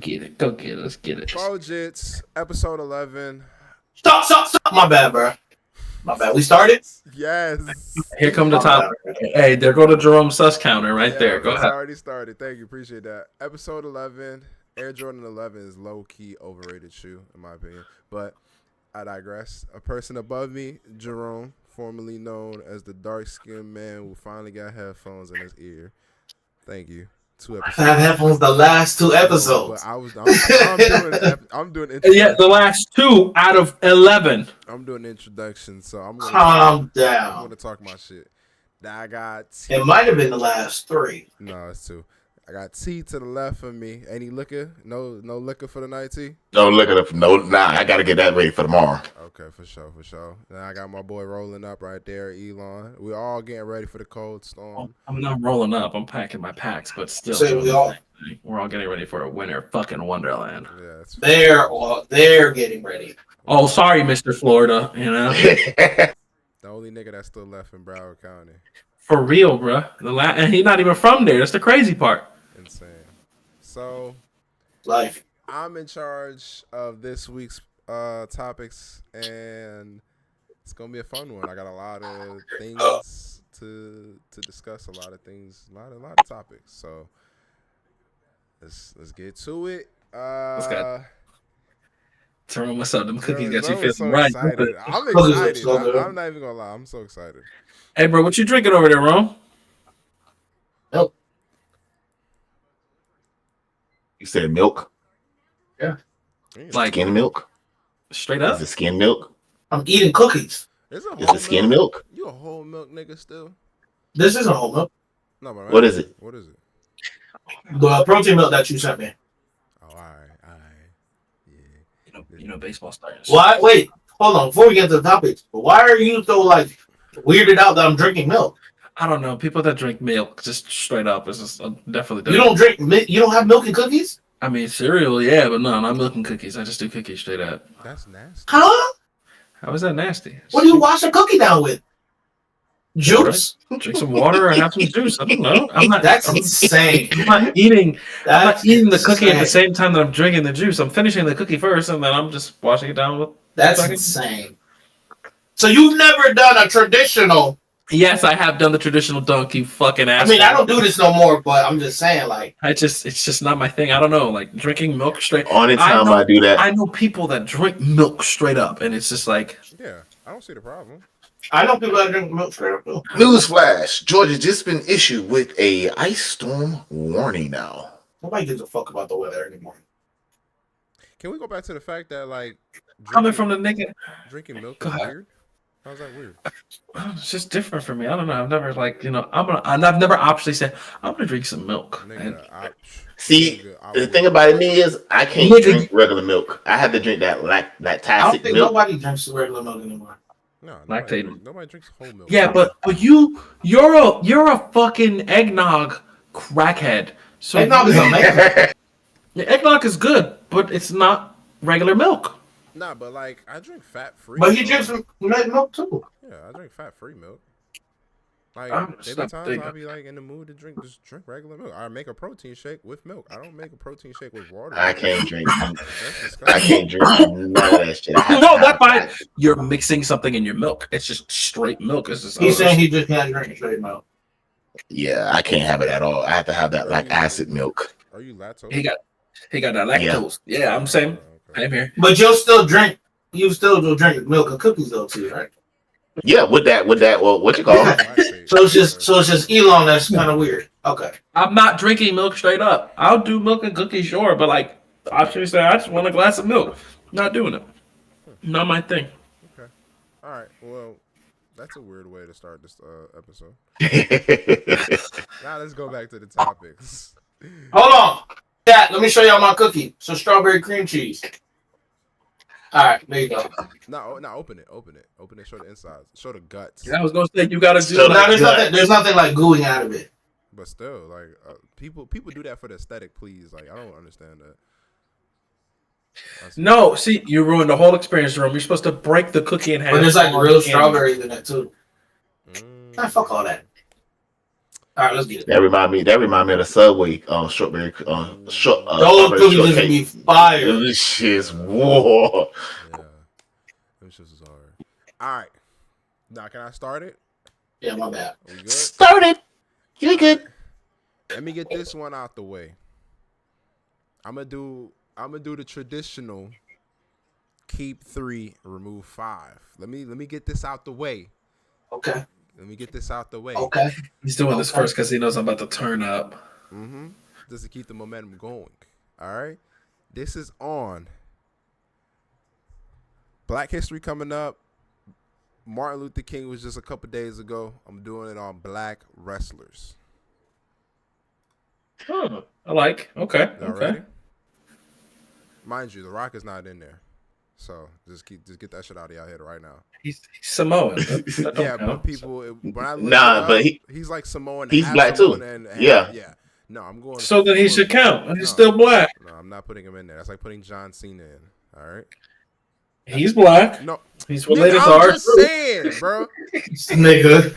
Get it. Go get it. Let's get it. J.I.T.S, episode 11. Stop. My bad, bro. My bad. We started? Yes. Here come the My top. bad. Hey, there go the Jerome Sus counter right there. Go It's ahead. already started. Thank you. Appreciate that. Episode 11. Air Jordan 11 is low-key overrated shoe, in my opinion. But I digress. A person above me, Jerome, formerly known as the dark-skinned man who finally got headphones in his ear. Thank you. 2 I episodes. have headphones the last 2 But episodes. I'm doing Yeah, the introduction. last 2 out of 11. I'm doing introduction, so I'm Calm gonna down. talk my shit. Now I got It T. might have been the last 3. No, it's 2. I got T to the left of me. Any liquor? No liquor for the night, T. No, look at it. No, nah. I gotta get that ready for tomorrow. Okay, for sure. Then I got my boy rolling up right there, Elon. We're all getting ready for the cold storm. I'm not rolling up. I'm packing my packs, but still. Say we all. We're all getting ready for a winter fucking wonderland. Yeah, that's They're getting ready. Oh, sorry, Mr. Florida. You know, the only nigga that's still left in Broward County. for real, bro. And he's not even from there. That's the crazy part. Insane. So Life. I'm in charge of this week's topics, and it's gonna be a fun one. I got a lot of things to discuss, a lot of topics. So let's get to it. Let's go. Jerome, what's up? Them cookies Bro, got you I'm feeling so right. excited. I'm Cookies are excited. so good. I'm not even gonna lie. I'm so excited. Hey, bro, what you drinking over there, Rome? Nope. You said milk? Like Skin milk? straight Is up? it skin milk? I'm eating cookies. Is it Is whole it skin milk? You a whole milk nigga still? This isn't whole milk. No, but What is it? What is it? The protein milk that you sent me. Oh, all right. Yeah. You know, baseball starting. Why? Wait. Hold on. Before we get to the topics, why are you so weirded out that I'm drinking milk? I don't know. People that drink milk, just straight up, is just definitely. You don't drink. You don't have milk and cookies? I mean, cereal, yeah, but no, not milk and cookies. I just do cookies straight up. That's nasty. Huh? How is that nasty? What do you wash a cookie down with? Juice? Drink some water and have some juice. I don't know. That's insane. I'm not eating the cookie at the insane. same time that I'm drinking the juice. I'm finishing the cookie first, and then I'm just washing it down with. That's fucking- insane. So you've never done a traditional. Yes, I have done the traditional dunk. You fucking I asshole. mean, I don't do this no more, but I'm just saying, It's just not my thing. I don't know. Like drinking milk straight. Only time I do that. I know people that drink milk straight up, and it's just like. Yeah, I don't see the problem. I know people that drink milk straight up too. Newsflash: Georgia just been issued with a ice storm warning now. Nobody gives a fuck about the weather anymore. Can we go back to the fact that like Coming from the nigga, drinking milk Go is ahead. weird? How's that weird? it's just different for me. I don't know. I've never I've never optionally said I'm gonna drink some milk. And See, I the would. thing about it is, I can't Nigga. drink regular milk. I have to drink that I don't lactic think milk. nobody drinks regular milk anymore. No, Lactating. nobody drinks whole milk. Yeah, but you're a fucking eggnog crackhead. So Eggnog is amazing. Yeah, eggnog is good, but it's not regular milk. Nah, but like I drink fat free. But he drinks milk too. Yeah, I drink fat free milk. Like I'm there be just times not big I'll on- be like in the mood to drink regular milk. I make a protein shake with milk. I don't make a protein shake with water. I can't drink. That's disgusting. I can't drink none of that shit. I have No, to that have fine. lactic. You're mixing something in your milk. It's just straight milk. It's just He's saying he just can't drink straight milk. Yeah, I can't have it at all. I have to have that acid milk. Are you lactose? he got that lactose. Yeah, I'm saying. Okay. I'm here. But you'll still drink. You still will drink milk and cookies though too, right? Yeah, with that, well, what you call it? Lactate. So it's just Elon that's kind of weird. Okay. I'm not drinking milk straight up. I'll do milk and cookies, sure, but like I should say, I just want a glass of milk. Not doing it. Not my thing. Okay. All right. Well, that's a weird way to start this episode. Now let's go back to the topics. Hold on. Yeah, let me show y'all my cookie. So strawberry cream cheese. All right, there you go. No, open it. Open it. Show the insides. Show the guts. I was gonna say you gotta do So that. Now there's nothing like gooey out of it. But still, like people do that for the aesthetic. Please, like I don't understand that. No, see, you ruined the whole experience, Jerome. You're supposed to break the cookie in half. But there's like real strawberries in it too. Ah, fuck all that. All right, let's get it. That remind me of the Subway strawberry Those strawberry cookies used to shortcake. be fire. This shit's war. Yeah, them shits is hard. All right, now can I start it? Yeah, my bad. We good? Started. You good? Let me get this one out the way. I'm gonna do the traditional keep 3, remove 5. Let me get this out the way. Okay. Let me get this out the way. Okay. He's doing this first because he knows I'm about to turn up. Just to keep the momentum going. All right. This is on Black History coming up. Martin Luther King was just a couple days ago. I'm doing it on black wrestlers. Oh, I like. Okay. Y'all Okay. ready? Mind you, The Rock is not in there. So just get that shit out of y'all head right now. He's Samoan. That don't Yeah, count. but people when I look Nah, it up, but he's like Samoan. he's half black too. Samoan and Yeah. yeah. No, I'm going. So then he should count. And he's No. still black. No, I'm not putting him in there. That's like putting John Cena in. All right. He's black. No, He's related nigga, to I'm our just saying, bro. Nigga.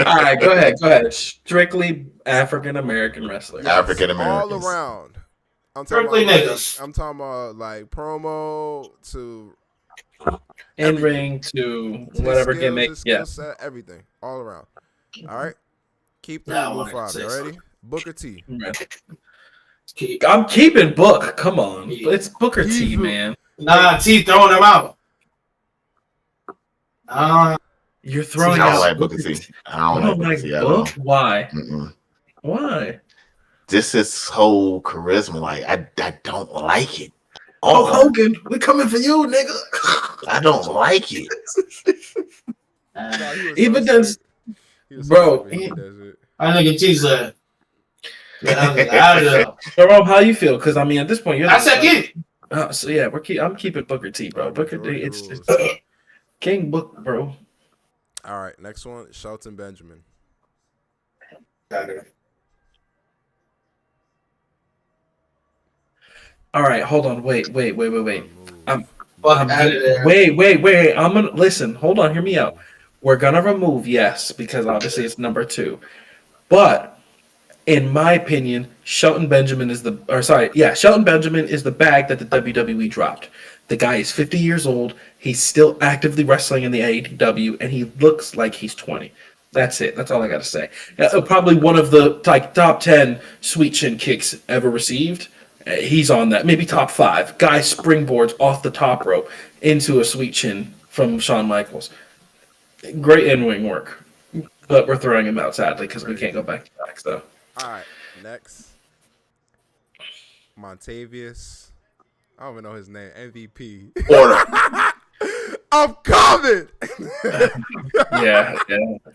All right, go ahead. Strictly African American wrestler. African all Americans. around. I'm Strictly about, niggas. I'm talking about like promo to In ring to his whatever skills, gimmick. his Yeah. skill set, everything, all around. All right. Keep 3, Nah, I move wanted to 5. say You ready? something. Booker T. I'm keeping Book. Come on. It's Booker T, man. Nah, T throwing them out. You're throwing I don't out like Booker T. I don't like Booker T at all. Book? Why? Mm-mm. Why? This is whole charisma. Like I don't like it. Oh, Hogan, we coming for you, nigga. I don't like it. No, he was Even so then, sick. He was bro, so sick when he did that shit. I think T said. Out of there. Jerome, how you feel? Because I mean, at this point, you're. I said get it. So yeah, I'm keeping Booker T, bro. Booker T, it's King Book, bro. All right, next one, Shelton Benjamin. All right, hold on, wait. Fuck I'm out of there. Wait. I'm gonna listen. Hold on, hear me out. We're gonna remove yes because obviously it's number 2, but in my opinion, Shelton Benjamin is the bag that the WWE dropped. The guy is 50 years old. He's still actively wrestling in the AEW, and he looks like he's 20. That's it. That's all I got to say. Probably one of the top 10 sweet chin kicks ever received. He's on that. Maybe top 5. Guy springboards off the top rope into a sweet chin from Shawn Michaels. Great in-ring work. But we're throwing him out, sadly, because we can't go back to back. So. All right, next, Montavious. I don't even know his name. MVP. Order. I'm coming. Yeah.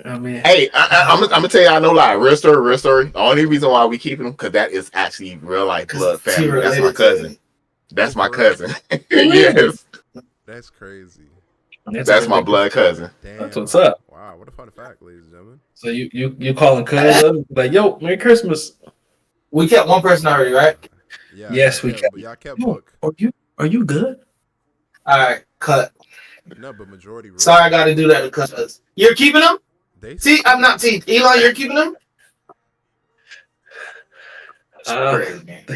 I mean, Hey, I'm gonna tell you, I know lie. Real story. The only reason why we keep him because that is actually real life blood family. That's my cousin. That's my cousin. Yes. That's crazy. That's my blood cousin. Damn. That's what's up. Wow, what a fun fact, ladies and gentlemen. So you calling cousin like, yo, Merry Christmas. We kept one person already, right? Yeah. Yes, we kept. kept. But y'all kept Yo, Book. Are you good? All right, cut. No, but majority. Sorry, I got to do that because you're keeping them. They See, I'm not. See, Eli, you're keeping them.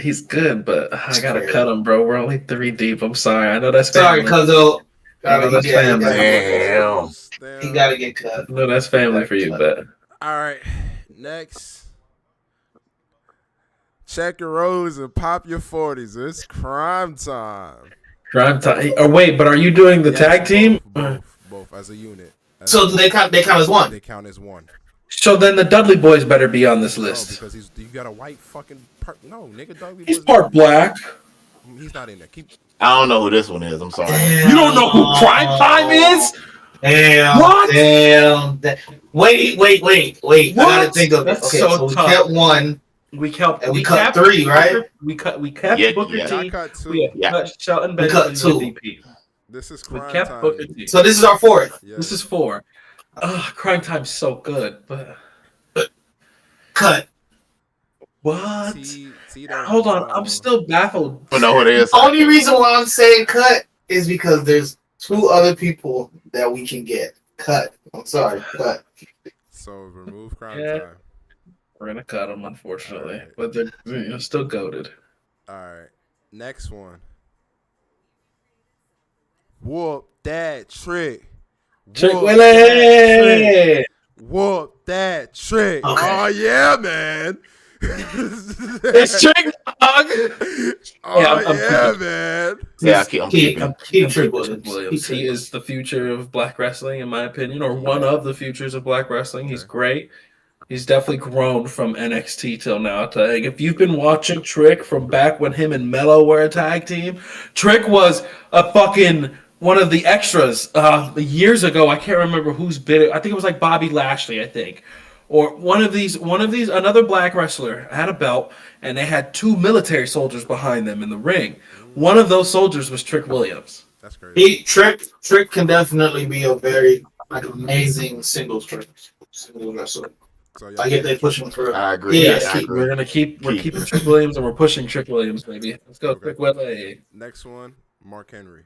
He's good, but I gotta cut him, bro. We're only 3 deep. I'm sorry. I know that's family. Sorry, cuz that's family. Damn. He gotta get cut. No, that's family for you, but All right, next. Check your rollies and pop your 40s. It's crime time. crime time. Oh wait, but are you doing the Yes, tag team? Both as a unit. So they count. They count as one. They count as one. So then the Dudley boys better be on this No, list. because you got a white fucking no, nigga. Dudley He's was- part black. He's not in there. Keep. I don't know who this one is. I'm sorry. Damn. You don't know who Crime Time is? Damn. What? Damn. Wait. I gotta think of it. That's Okay, so so we tough. kept one. We kept. And we cut 3, right? We kept Yeah, Booker yeah. T. I cut 2. We Yeah. cut Shelton We Benjamin cut 2. MVP. This is We crime kept time. Booker T. So this is our 4th. Yeah. This is 4. Crime Time's so good, but Cut. what? T Hold on, I'm still baffled. I don't know who it is. Only reason why I'm saying cut is because there's 2 other people that we can get. Cut. I'm sorry. Cut. So remove Crime Yeah. Time. We're gonna cut him, unfortunately, Alright. but they're still goaded. All right. Next one. Whoop that trick. Trick Whoop that trick. Willie. Whoop that trick. Okay. Oh yeah, man. It's Trick Dog. Oh Yeah, I'm yeah, keeping- man. Yeah, I'm Keep keeping. I'm Trick keeping Williams. Trick Williams. He is the future of black wrestling, in my opinion, or one of the futures of black wrestling. He's Okay. great. He's definitely grown from NXT till now. If you've been watching Trick from back when him and Mello were a tag team, Trick was a fucking one of the extras years ago. I can't remember who's bid it. I think it was like Bobby Lashley, I think. Or one of these, another black wrestler had a belt, and they had two military soldiers behind them in the ring. One of those soldiers was Trick Williams. That's crazy. Trick can definitely be a very amazing singles wrestler. So Like if they push him for. I agree. Yeah, I agree. We're keeping Trick Williams, and we're pushing Trick Williams, baby. Let's go, Okay. Trick Willie. Next one, Mark Henry.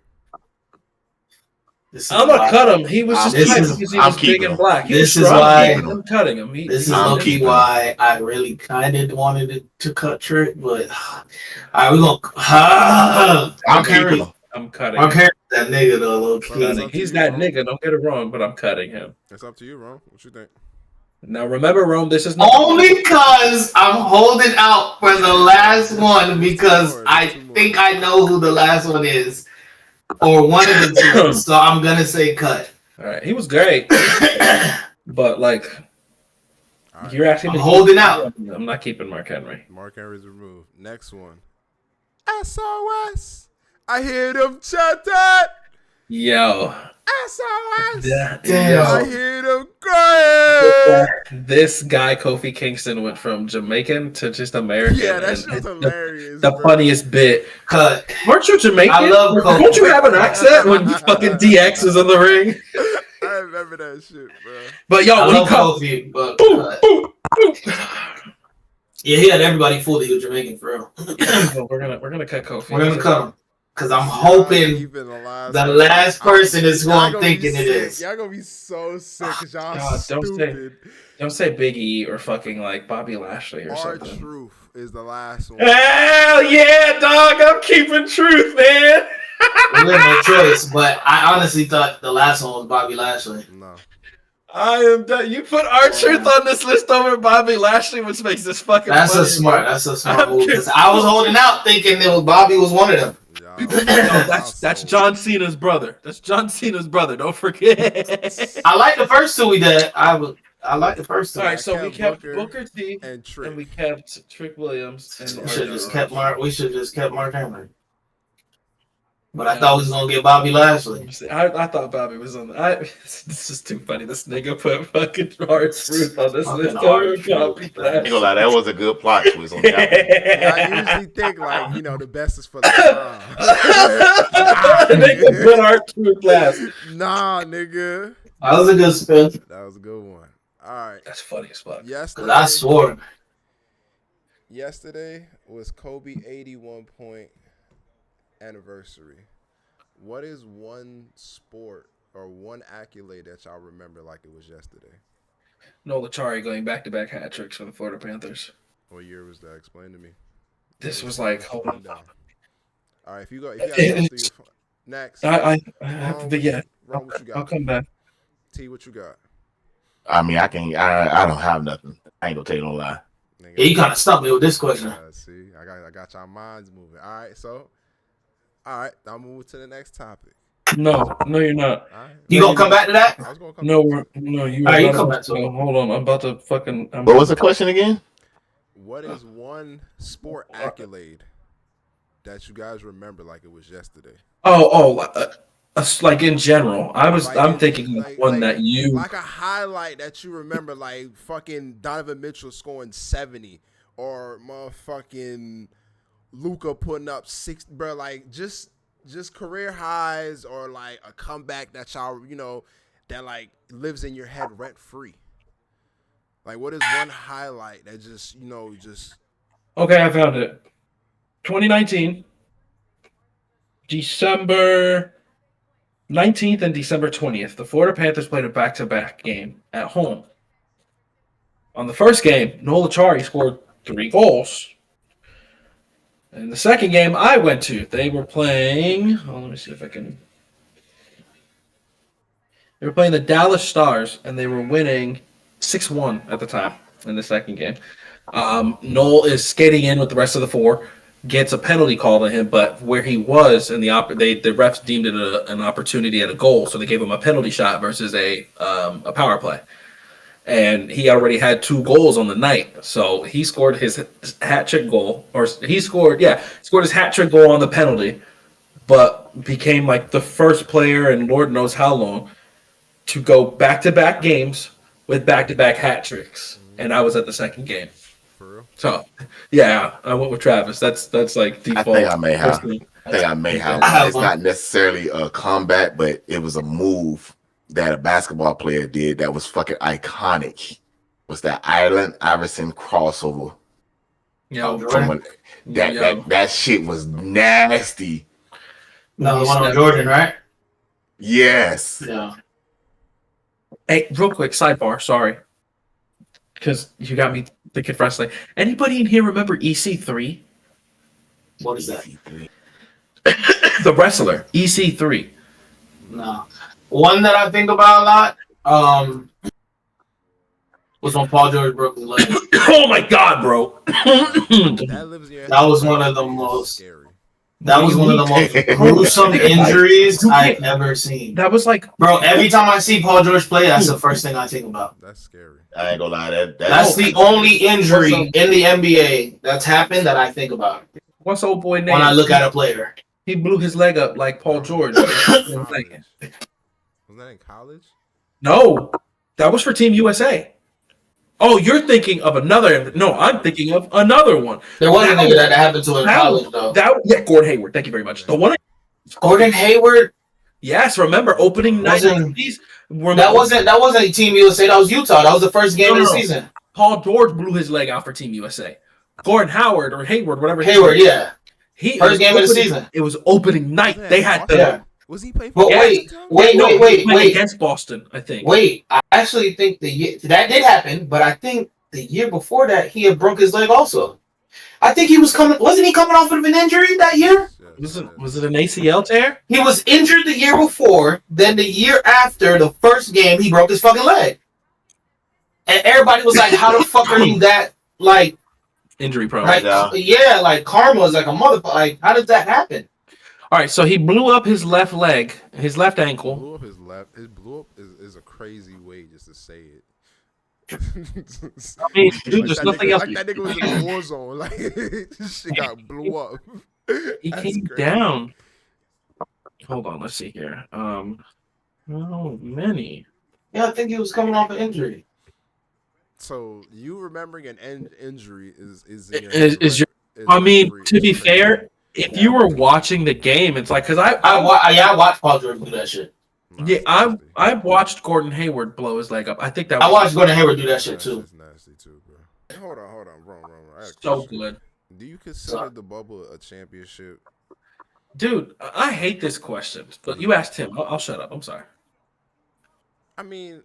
This is I'm gonna why- cut him. He was just This hyped is- because he I'm was big keeping and him. black. He This was is strong. why- I'm cutting him. This is I'm low key keeping why I really kind of wanted to cut Trick, but all right, we're gonna. I'm keeping him. I'm cutting I'm him. carrying that nigga though, low key. Cutting. He's that nigga. Don't get it wrong, but I'm cutting him. It's up to you, Ron. What you think? Now remember, Rome. This is not Only because I'm holding out for the last one because I think I know who the last one is, or one of the two. So I'm gonna say cut. all right. He was great, but like All right. you're asking I'm me, holding out. I'm not keeping Mark Henry. Mark Henry's removed. Next one. SOS. I hear them chanting. Yo, SOS. Damn. I hear them crying. this guy Kofi Kingston went from Jamaican to just American. Yeah, that and shit was the- hilarious. The bro. funniest bit. Cut. Weren't you Jamaican? I love Kofi. Don't you have an accent when fucking DX is in the ring? I remember that shit, bro. But I yo, when he love comes, Kofi, but boom, cut. boom, boom. Yeah, he had everybody fooled that he was Jamaican for real. we're gonna cut Kofi. We're gonna cut him because I'm hoping Keeping the the last person is who Y'all I'm gonna be thinking it sick. is. Y'all gonna be so sick because y'all God, don't say- stupid. Don't say Big E or fucking like Bobby Lashley or Our something. Truth is the last one. Hell yeah, dog! I'm keeping truth, man. We have no choice, but I honestly thought the last one was Bobby Lashley. No. I am done. You put our truth on this list over Bobby Lashley, which makes this fucking. That's funny. a smart I'm move because I was holding out thinking that Bobby was one of them. Y'all- No, that's John Cena's brother. That's John Cena's brother. Don't forget. I like the first two we did. I like the first two. All right, so we kept Booker Booker T and Trick. and we kept Trick Williams and We should just kept Mark. We should just kept Mark Henry. But I thought we was gonna get Bobby Lashley. I thought Bobby was on. This is too funny. This nigga put fucking hard truth on this Fucking list. R-Truth. Bobby Ain't gonna lie, that was a good plot twist on that. I usually think like the best is for the Nigga put our truth last. nah, nigga. That was a good spin. That was a good one. All right. That's funny as fuck. Cause I swore. Yesterday was Kobe 81 point anniversary. What is one sport or one accolade that y'all remember like it was yesterday? Nola Chari going back-to-back hat tricks for the Florida Panthers. What year was that? Explain to me. This was like, hold on. All right, if you gotta go through your phone. Next. I have to, yeah. Ron, what you I'll got? come back. T, what you got? I mean, I don't have nothing. I ain't gonna tell you no lie. Nigga, Yeah, you kind of stumped me with this question. see, I got y'all minds moving. All right, so, all right, I'll move to the next topic. No, you're not. All right. You gonna come back to that? I was gonna come No, back. you. All right, you about come to- back to it. no, hold on, I'm about to fucking. What was the question again? What is one sport accolade that you guys remember like it was yesterday? Like in general, I'm thinking like- one like- that you. like a highlight that you remember, like fucking Donovan Mitchell scoring 70 or motherfucking Luca putting up 6, bro. Like just career highs or like a comeback that y'all that like lives in your head rent free. Like what is one highlight that just Okay, I found it. 2019, December 19th and December 20th, the Florida Panthers played a back-to-back game at home. On the first game, Noel Achari scored 3 goals. In the second game I went to, they were playing. Oh, let me see if I can. They were playing the Dallas Stars, and they were winning 6-1 at the time in the second game. Noel is skating in with the rest of the 4, gets a penalty called on him, but where he was in the refs deemed it an opportunity at a goal, so they gave him a penalty shot versus a power play. And he already had 2 goals on the night, so he scored his hat trick goal, or he scored his hat trick goal on the penalty, but became like the first player in Lord knows how long to go back-to-back games with back-to-back hat tricks, and I was at the second game. For real? So, yeah, I went with Travis. That's like default. I think I may have. It's not necessarily a comeback, but it was a move that a basketball player did that was fucking iconic. Was that Allen Iverson crossover? Yeah, That shit was nasty. No, the one on Jordan, right? Yes. Yeah. Hey, real quick, sidebar, sorry. Because you got me thinking wrestling. Anybody in here remember EC3? What is that? The wrestler, EC3. No. One that I think about a lot was when Paul George broke his leg. Oh my god, bro. That was one of the most scary. That was one of the most gruesome injuries I've ever seen. That was like, bro, every time I see Paul George play, that's the first thing I think about. That's scary. I ain't gonna lie. That's the only injury in the NBA that's happened that I think about. What's old boy name? When I look at a player. He blew his leg up like Paul George. Was that in college? No, that was for Team USA. Oh, you're thinking of another. No, I'm thinking of another one. There was a nigga that happened to in college, though. Gordon Hayward. Thank you very much. The one. Gordon Hayward. Yes, remember opening night. That wasn't Team USA. That was Utah. That was the first game of the season. Paul George blew his leg out for Team USA. Gordon Howard or Hayward, whatever. Hayward, yeah. First game of the season. It was opening night. They had Was he playing for wait. Against Boston, I think. Wait, I actually think that did happen, but I think the year before that he had broke his leg also. I think he was wasn't he coming off of an injury that year? Was it an ACL tear? He was injured the year before, then the year after the first game he broke his fucking leg. And everybody was like, how the fuck are you that like injury prone? Like, yeah, like karma is like a mother. Like, how did that happen? All right, so he blew up his left leg, his left ankle. Blew up his left. His blew up is a crazy way just to say it. I mean, dude, there's nothing else. Like that nigga was in a war zone. Like this shit got blew up. He came down. Hold on, let's see here. Oh, many. Yeah, I think he was coming off an injury. So you remembering an injury is your. I mean, to be fair. If you were watching the game, it's like because I watched Paul George do that shit. Yeah, I watched Gordon Hayward blow his leg up. I think that I watched Gordon Hayward do that shit too. That's nasty too, bro. Hold on, wrong. So good. Do you consider the bubble a championship? Dude, I hate this question, but you asked him. I'll shut up. I'm sorry. I mean,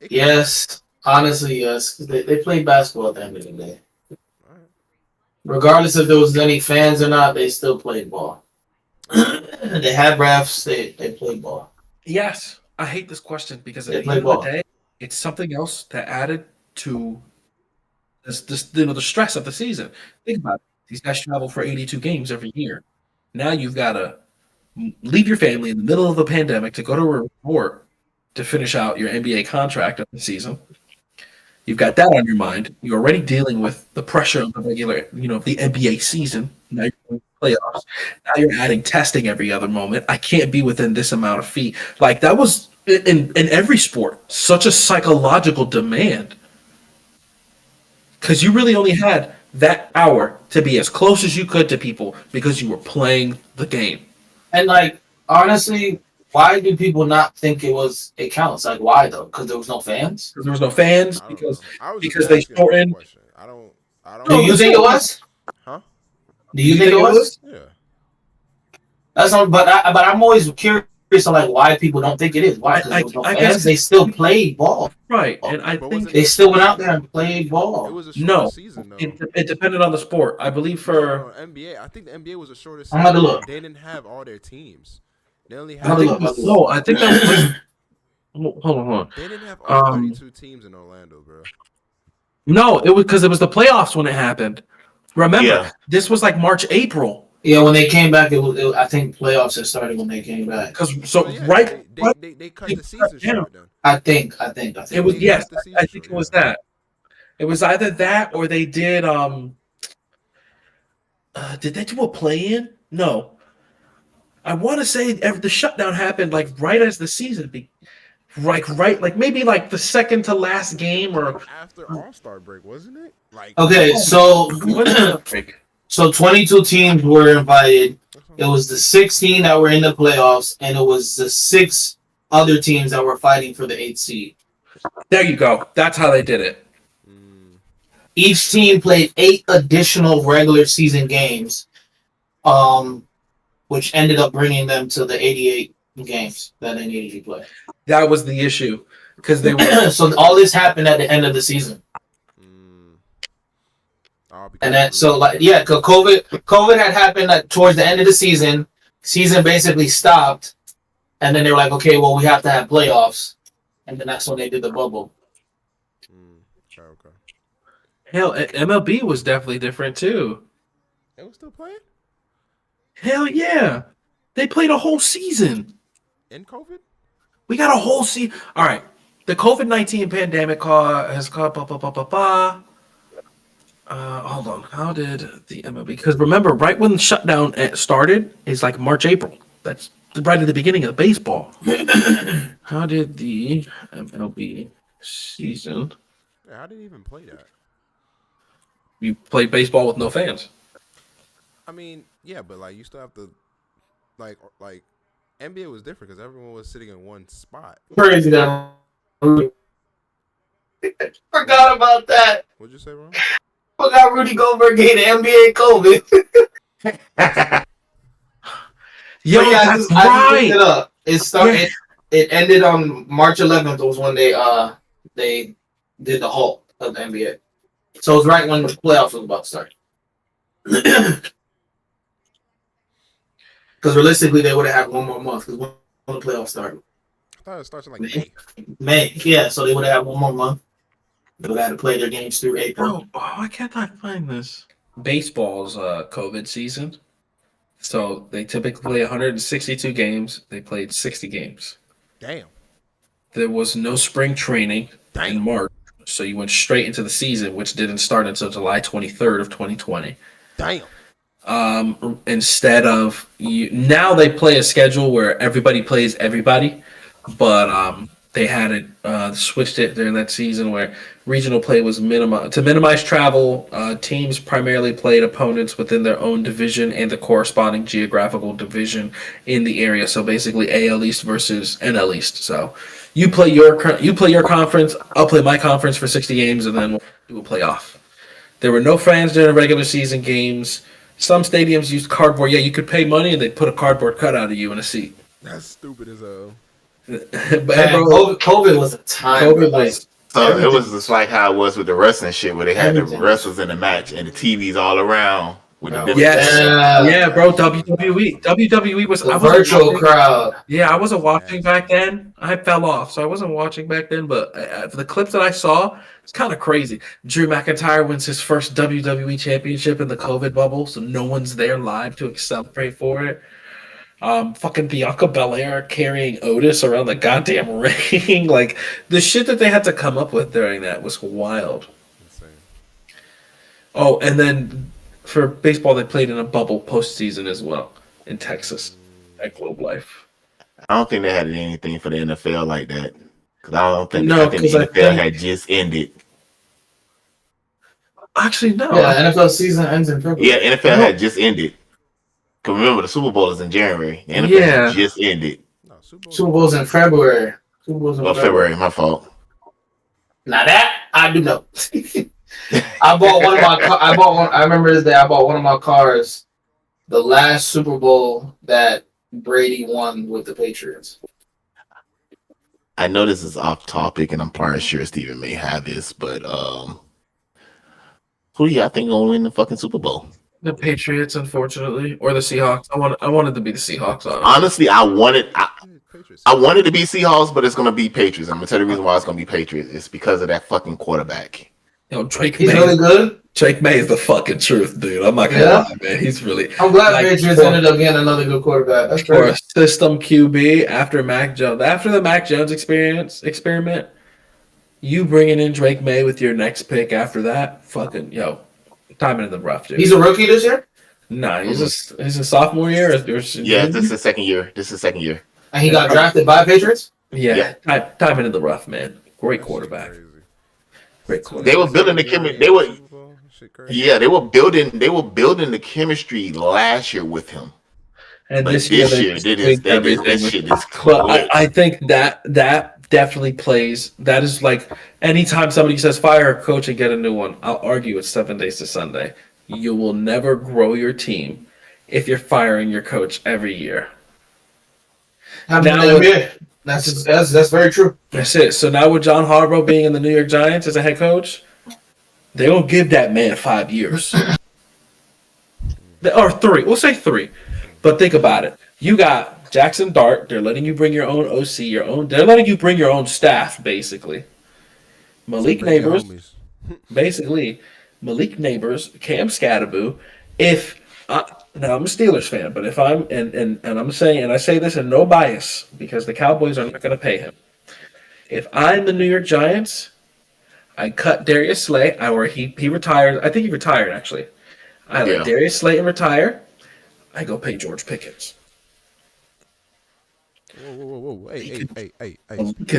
yes, honestly, yes. They played basketball at the end of the day. Regardless if there was any fans or not, they still played ball. They had refs. They played ball. Yes, I hate this question because at the end of the day, it's something else that added to this the stress of the season. Think about it. These guys travel for 82 games every year. Now you've got to leave your family in the middle of the pandemic to go to a resort to finish out your NBA contract of the season. You've got that on your mind. You're already dealing with the pressure of the regular, the NBA season. Now you're going to playoffs. Now you're adding testing every other moment. I can't be within this amount of feet. Like that was in every sport such a psychological demand because you really only had that hour to be as close as you could to people because you were playing the game. And like honestly. Why do people not think it counts? Like, why though? Because there was no fans. There was no fans because they shortened. I don't. Do you think it was? Huh? Do you think it was? Yeah. That's all, but I'm always curious on like why people don't think it is. Why? Because there was no I fans. guess They still played ball. right, and I But think wasn't They it a still shorter went out there season? and played It ball. was a shorter no, season though. it depended on the sport. I believe No, for NBA. I think the NBA was a shorter I'm about to season, look. and they didn't have all their teams. They only I'm I had about to think look. like I'm about to no, I think that was like hold on. they didn't have all 32 teams in Orlando, bro. No, it was because it was the playoffs when it happened. Remember, Yeah. this was like March, April. Yeah, when they came back, I think playoffs had started when they came back. Because So so yeah, right, they cut the season down. short then. I think. It was They yes, cut the I season think short. it was Yeah. that. It was either that or they did they do a play-in? No. I want to say the shutdown happened like right as the season like maybe like the second to last It game was like or after All Star break, wasn't it? Like Okay, so when did it break? so 22 teams were invited. that's what It I'm was the 16 that were in the playoffs, and it was the 6 other teams that were fighting for the 8th seed. There you go. That's how they did it. saying. Each team played 8 additional regular season games, which ended up bringing them to the 88 games that they needed to play. That was the issue because they were So all this happened at the end of the season. And then, so like, yeah, because COVID had happened towards the end of the season. Season basically stopped, and then they were like, okay, well, we have to have playoffs, and then that's when they did the bubble. Okay. hell. MLB was definitely different too. It was still playing Hell yeah, they played a whole season. in COVID. We got a whole season. All right, the COVID-19 pandemic has caused blah blah blah blah blah. Hold on. How did the MLB? Because remember, right when the shutdown started is like March, April. That's right at the beginning of baseball. How did the MLB season? Yeah, I didn't even play that. You played baseball with no fans. I mean, yeah, but like you still have to like NBA was different because everyone was sitting in one spot. Crazy that. Forgot about that. What'd you say, bro? Forgot Rudy Goldberg gave the NBA COVID. Yo, But yeah, that's I just looked right. it up. It started. Yeah. It ended on March 11th. Was when they did the halt of the NBA. So it was right when the playoffs was about to start. Because realistically, they would have had one more month because when the playoffs started. I thought it starts in like May. May, yeah. So they would have had one more month. They would have had to play their games through April. Bro, why can't I find this? Baseball's COVID season. So they typically play 162 games. They played 60 games. Damn. There was no spring training in March, so you went straight into the season, which didn't start until July 23rd of 2020. Damn. Instead of now they play a schedule where everybody plays everybody, but they had it switched it during that season where regional play was minimized to minimize travel. Teams primarily played opponents within their own division and the corresponding geographical division in the area. So basically, AL East versus NL East. So you play your conference, I'll play my conference for 60 games, and then we'll do a playoff. There were no fans during regular season games. Some stadiums used cardboard. Yeah, you could pay money and they'd put a cardboard cutout of you in a seat. That's stupid as hell. But Man, bro, COVID was a time. COVID Like, was So everything. it was just like how it was with the wrestling shit, where they had Everything. the wrestlers in the match and the TVs all around with the Oh, different Yes. Yeah. Yeah, bro. WWE was. the I wasn't virtual watching- crowd. Yeah, I wasn't watching back then. I fell off, so I wasn't watching back then. But for the clips that I saw, it's kind of crazy. Drew McIntyre wins his first WWE championship in the COVID bubble, so no one's there live to celebrate for it. Fucking Bianca Belair carrying Otis around the goddamn ring. Like, the shit that they had to come up with during that was wild. Insane. Oh, and then for baseball, they played in a bubble postseason as well in Texas at Globe Life. I don't think they had anything for the NFL like that. Because I don't think No, I think the 'cause I NFL think- had just ended. Actually, no. Yeah, NFL season ends in February. Yeah, NFL No. had just ended. Because remember, the Super Bowl is in January. The NFL Yeah. had just ended. No, Super Bowl's in February. Super Bowl's in Well, February, my fault. Now that I do know. I bought one of my. I remember this day. I bought one of my cars. The last Super Bowl that Brady won with the Patriots? I know this is off topic, and I'm probably sure Steven may have this, but who do y'all think gonna win the fucking Super Bowl? The Patriots, unfortunately, or the Seahawks. I wanted to be the Seahawks. Honestly, Honestly, Patriots. I wanted to be Seahawks, but it's gonna be Patriots. I'm gonna tell you the reason why it's gonna be Patriots. It's because of that fucking quarterback. Drake He's May. really good. Drake May is the fucking truth, dude. I'm not gonna Yeah. lie, man. He's really. I'm glad like, Patriots ended up getting another good quarterback. That's for a great. system QB after Mac Jones, after the Mac Jones experiment, you bringing in Drake May with your next pick after that, fucking timing in the rough, dude. He's a rookie this year, Nah, he's a sophomore year. Yeah, this is the second year. and he got drafted by Patriots. Yeah, timing in the rough, man. Great That shit quarterback. crazy. Great quarterback. They were building the chemistry. They were building the chemistry last year with him. And But this year, that shit is But clicked. I think that definitely plays. That is like anytime somebody says fire a coach and get a new one, I'll argue it's 7 days to Sunday. You will never grow your team if you're firing your coach every year. Now, that's very true. That's it. So now with John Harbaugh being in the New York Giants as a head coach, they will give that man 5 years. Or 3. We'll say 3. But think about it. You got Jackson Dart. They're letting you bring your own OC, they're letting you bring your own staff, basically. Malik Neighbors, Cam Scatterboo. Now I'm a Steelers fan, but if I'm and I'm saying, and I say this in no bias because the Cowboys are not going to pay him. If I'm the New York Giants, I cut Darius Slay, or he retired. I think he retired actually. I let Darius Slayton retire. I go pay George Pickens. Whoa. Hey.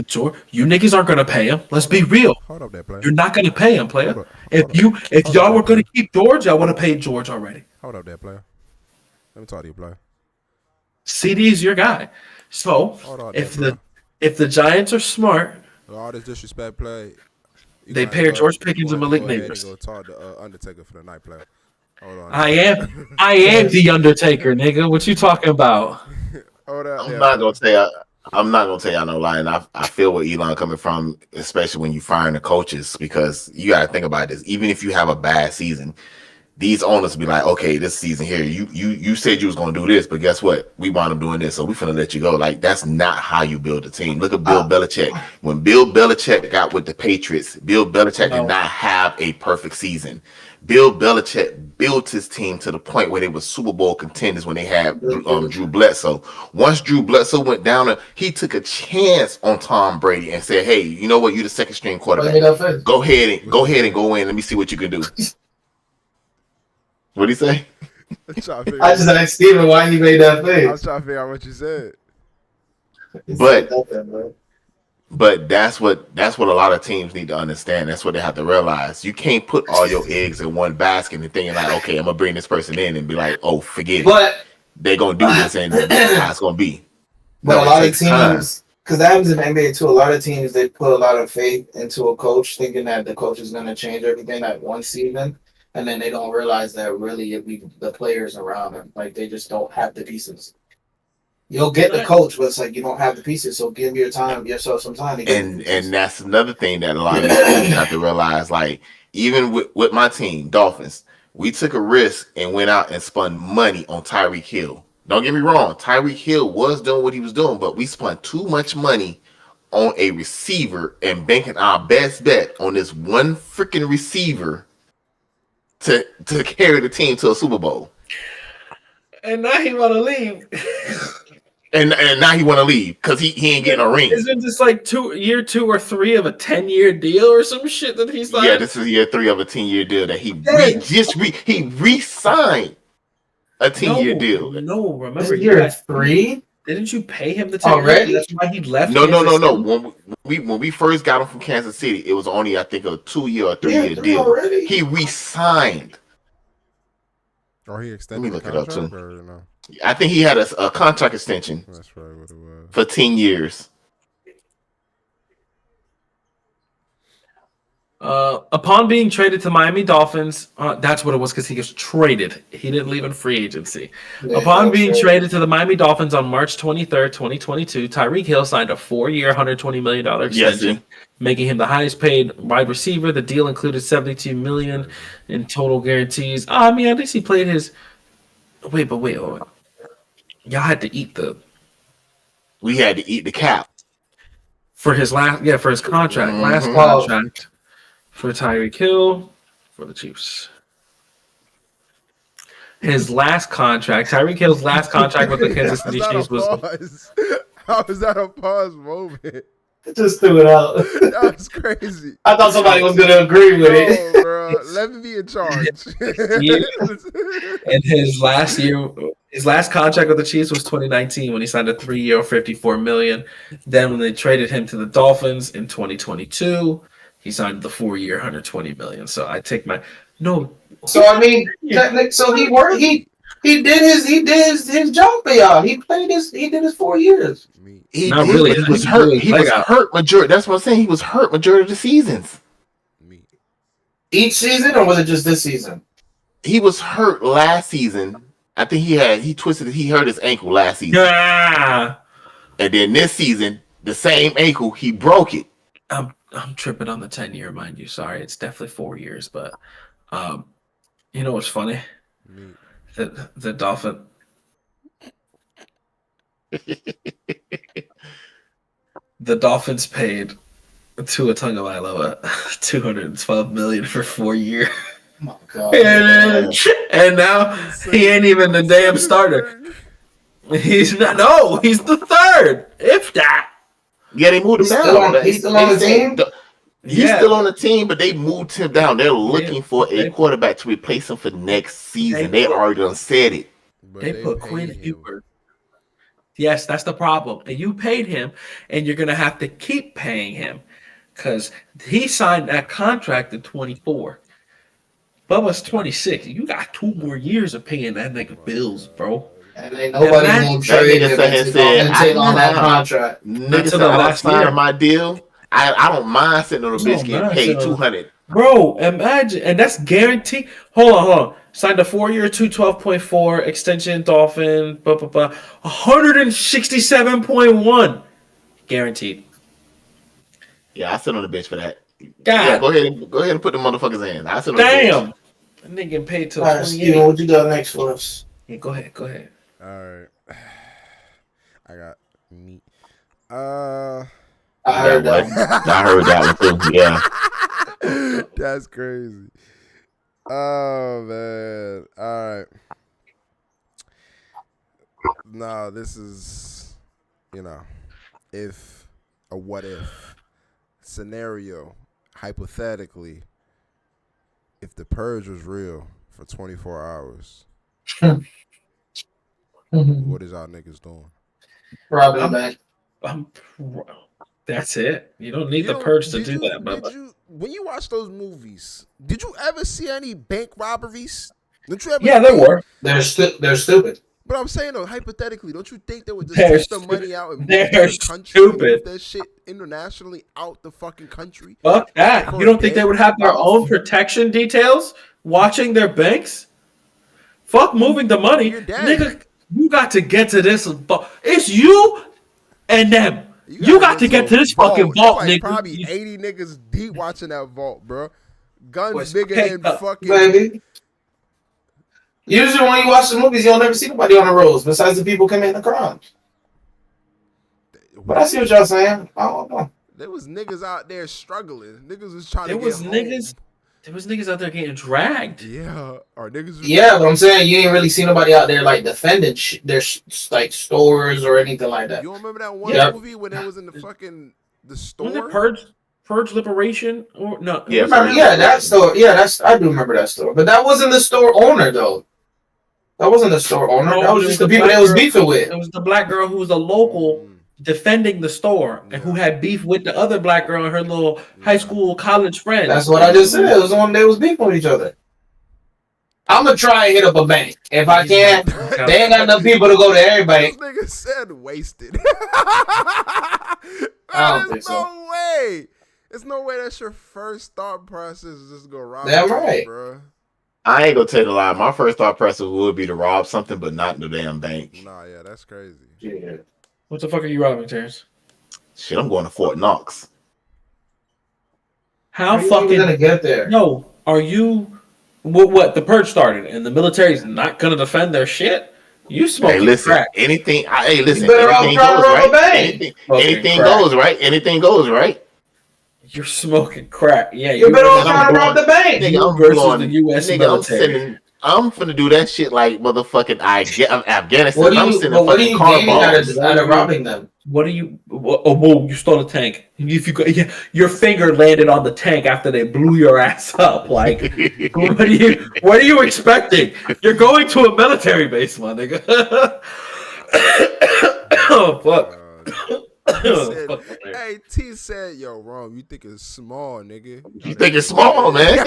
George, you niggas aren't gonna pay him. Let's be real. Hold up there, player. You're not gonna pay him, player. If hold y'all up, were gonna player. keep George, I would have paid George already. Hold up there, player. Let me talk to you, player. CD is your guy. So if the Giants are smart, all this disrespect, play. They pair George Pickens and Malik Neighbors. Go talk to Undertaker for the night, player. Hold on. I am the Undertaker, nigga. What you talking about? Hold up. I'm not gonna tell y'all no lie, and I feel where Elon coming from, especially when you firing the coaches, because you gotta think about this. Even if you have a bad season, these owners be like, okay, this season here, you said you was gonna do this, but guess what? We wound up doing this, so we finna let you go. Like, that's not how you build a team. Look at Bill Belichick. When Bill Belichick got with the Patriots, Bill Belichick did not have a perfect season. Bill Belichick built his team to the point where they were Super Bowl contenders when they had Drew Bledsoe. Once Drew Bledsoe went down, he took a chance on Tom Brady and said, "Hey, you know what? You're the second string quarterback. Go ahead and go in. Let me see what you can do." What did he say? I just asked Steven why he made that face. I was trying to figure out what you said. But that's what a lot of teams need to understand. That's what they have to realize. You can't put all your eggs in one basket and thinking like, okay, I'm gonna bring this person in and be like, oh, forget it. They're gonna do this and that's how it's gonna be. But a lot of teams, because that happens in the NBA too. A lot of teams, they put a lot of faith into a coach, thinking that the coach is gonna change everything at one season, and then they don't realize that really it'd be the players around them. Like, they just don't have the pieces. You'll get the coach, but it's like you don't have the pieces. So give yourself some time. And that's another thing that a lot of teams have to realize. Like, even with my team, Dolphins, we took a risk and went out and spent money on Tyreek Hill. Don't get me wrong, Tyreek Hill was doing what he was doing, but we spent too much money on a receiver and banking our best bet on this one freaking receiver to carry the team to a Super Bowl. And now he want to leave. And now he want to leave because he ain't getting a ring. Isn't this like year 2 or 3 of a 10-year deal or some shit that he's like? Yeah, this is year 3 of a 10-year deal that he re-signed a 10-year deal. No, remember year 3? Didn't you pay him the 10 already? That's why he left. No. When we first got him from Kansas City, it was only I think a 2-year or 3-year deal. Already? He re-signed. Or he extended. Let me look it up too. No? I think he had a contract extension. That's right, what it was. For 10 years. Upon being traded to Miami Dolphins, that's what it was because he was traded. He didn't leave in free agency. Yeah, Upon being sure. traded to the Miami Dolphins on March 23rd, 2022, Tyreek Hill signed a 4-year, $120 million extension, making him the highest paid wide receiver. The deal included $72 million in total guarantees. I mean, at least he played his. Wait. Y'all had to eat We had to eat the cap. for his contract. Last Mhm. contract for Tyreek Hill for the Chiefs. His last contract, Tyreek Hill's last contract with the Kansas City Chiefs was. How is that a pause moment? Just threw it out. That's crazy. I thought somebody was gonna agree with it. No, bro. Let me be in charge. And his last contract with the Chiefs was 2019 when he signed a 3-year, $54 million. Then when they traded him to the Dolphins in 2022, he signed the 4-year, $120 million. So I take my no. So I mean, so he worked. He did his job for y'all. He did his 4 years. He Not did, really. but he was hurt. He was hurt majority. That's what I'm saying. He was hurt majority of the seasons. Each season, or was it just this season? He was hurt last season. I think he hurt his ankle last season. Yeah. And then this season, the same ankle, he broke it. I'm tripping on the 10-year, mind you. Sorry, it's definitely 4 years, but you know what's funny? The Dolphin. The Dolphins paid Tua Tagovailoa $212 million for 4 years. Oh my God. And now he ain't even the damn starter. He's not. No, he's the third. If that. Yeah, they moved him down. He's still on the team. He's still on the team, but they moved him down. They're looking for a quarterback to replace him for next season. They already done said it. They put Quinn Ewers. Yes, that's the problem. And you paid him, and you're gonna have to keep paying him because he signed that contract in 24. Bubba's 26. You got 2 more years of paying that nigga bills, bro. And ain't nobody gonna trade him and take on that contract. Nigga said I was signing my deal. I don't mind sitting on a bitch getting paid $200. Bro, imagine, and that's guaranteed. Hold on. Signed a 4-year, 212.4 extension, Dolphin, 167.1 guaranteed. Yeah, I sit on the bench for that. God, yeah, go ahead and put the motherfuckers in. I sit on damn. The bench. That nigga getting paid till 28. Steven, what you got next for us? Yeah, go ahead. All right, I got meat. I heard that. I heard that one too. Yeah. That's crazy. Oh man. All right. No, this is, if a what if scenario, hypothetically, if the purge was real for 24 hours, what is y'all niggas doing? Probably, man. That's it. You don't need the purge to do that, Bubba. When you watch those movies, did you ever see any bank robberies? There were. They're stupid. But I'm saying though, hypothetically, don't you think they would just take the money out and move the country and move that shit internationally out the fucking country? Fuck that. You don't think they would have their own protection details watching their banks? Fuck moving the money. Nigga, you got to get to this. It's you and them. You got to get to this fucking vault, nigga. Probably 80 niggas deep watching that vault, bro. Guns bigger than fucking. Baby. Usually when you watch the movies, you'll never see nobody on the roads besides the people committing the crimes. But I see what y'all saying. I don't know. There was niggas out there struggling. Niggas was trying to get home. There was niggas out there getting dragged. Yeah, or niggas. Yeah, but I'm saying you ain't really see nobody out there like defending their like stores or anything like that. You don't remember that one movie when they was in the store? Was it Purge Liberation or no? Yeah, that store. Yeah, I do remember that store. But that wasn't the store owner though. That wasn't the store owner. No, that was just the people they was beefing with. It was the black girl who was a local defending the store and who had beef with the other black girl and her little high school college friend. That's what I just said. It was the one they was beefing with each other. I'm gonna try and hit up a bank. If I can, they ain't got enough people to go to every bank. This nigga said wasted. I don't think so. No way. There's no way that's your first thought process is just go rob Damn something, right. bro. I ain't gonna tell you a lie. My first thought process would be to rob something, but not the damn bank. Nah, yeah, that's crazy. Yeah. What the fuck are you robbing, Terrence? Shit, I'm going to Fort Knox. How How are you fucking even gonna get there? no? Are you? What? The purge started, and the military's not gonna defend their shit. You Hey, smoking listen, crack? You listen, better off anything trying to goes, rob a right? bank. Smoking Anything crack. goes, right? Anything goes, right? You're smoking crack. Yeah, You you better off And I'm trying to rob going, the bank. nigga, you I'm versus the blowing, U.S. nigga, military. I'm finna do that shit like motherfucking Afghanistan. I'm sending What are fucking you car gaining bombs. out of robbing them? What do you? Oh, whoa! You stole a tank. If you go, yeah, your finger landed on the tank after they blew your ass up. Like, what are you? What are you expecting? You're going to a military base, my nigga. Oh fuck! He said, Fuck. "Hey, T said, yo, Rome, you think it's small, nigga? You think it's small, man?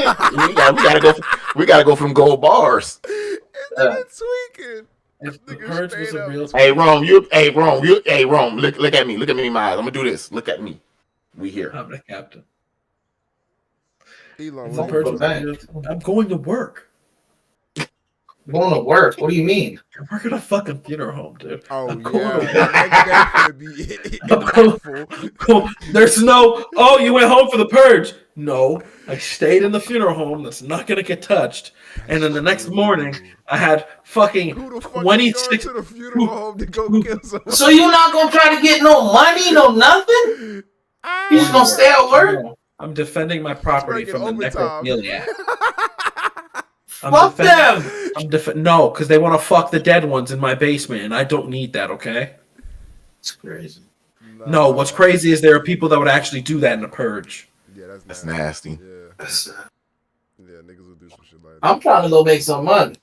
We gotta go from gold bars. This Uh, nigga tweaking. This If the nigga purge was straight a up real, Hey, tweaking. Rome. Look at me. Look at me in my eyes. I'm gonna do this. Look at me. We here. I'm the captain. Elon, If what the are you purge for was doing? a real, I'm going to work. going to work. What do you mean? I'm working a fucking funeral home, dude. Oh, I'm going yeah. to That nigga definitely be I'm going- impactful. Cool. There's no, oh, you went home for the purge. No, I stayed in the funeral home that's not going to get touched. And then the next morning, I had fucking Who the fuck is going 26. to the funeral home to go kill someone? So you're not gonna try to get no money, no nothing? You just gonna stay at work? No, I'm defending my property Working from the overtime. necrophiliac. Fuck them. No, because they want to fuck the dead ones in my basement, and I don't need that, okay? It's crazy. No, what's crazy is there are people that would actually do that in a purge. Yeah, That's nasty. Yeah, yeah, niggas will do some shit like that. I'm trying to go make some money.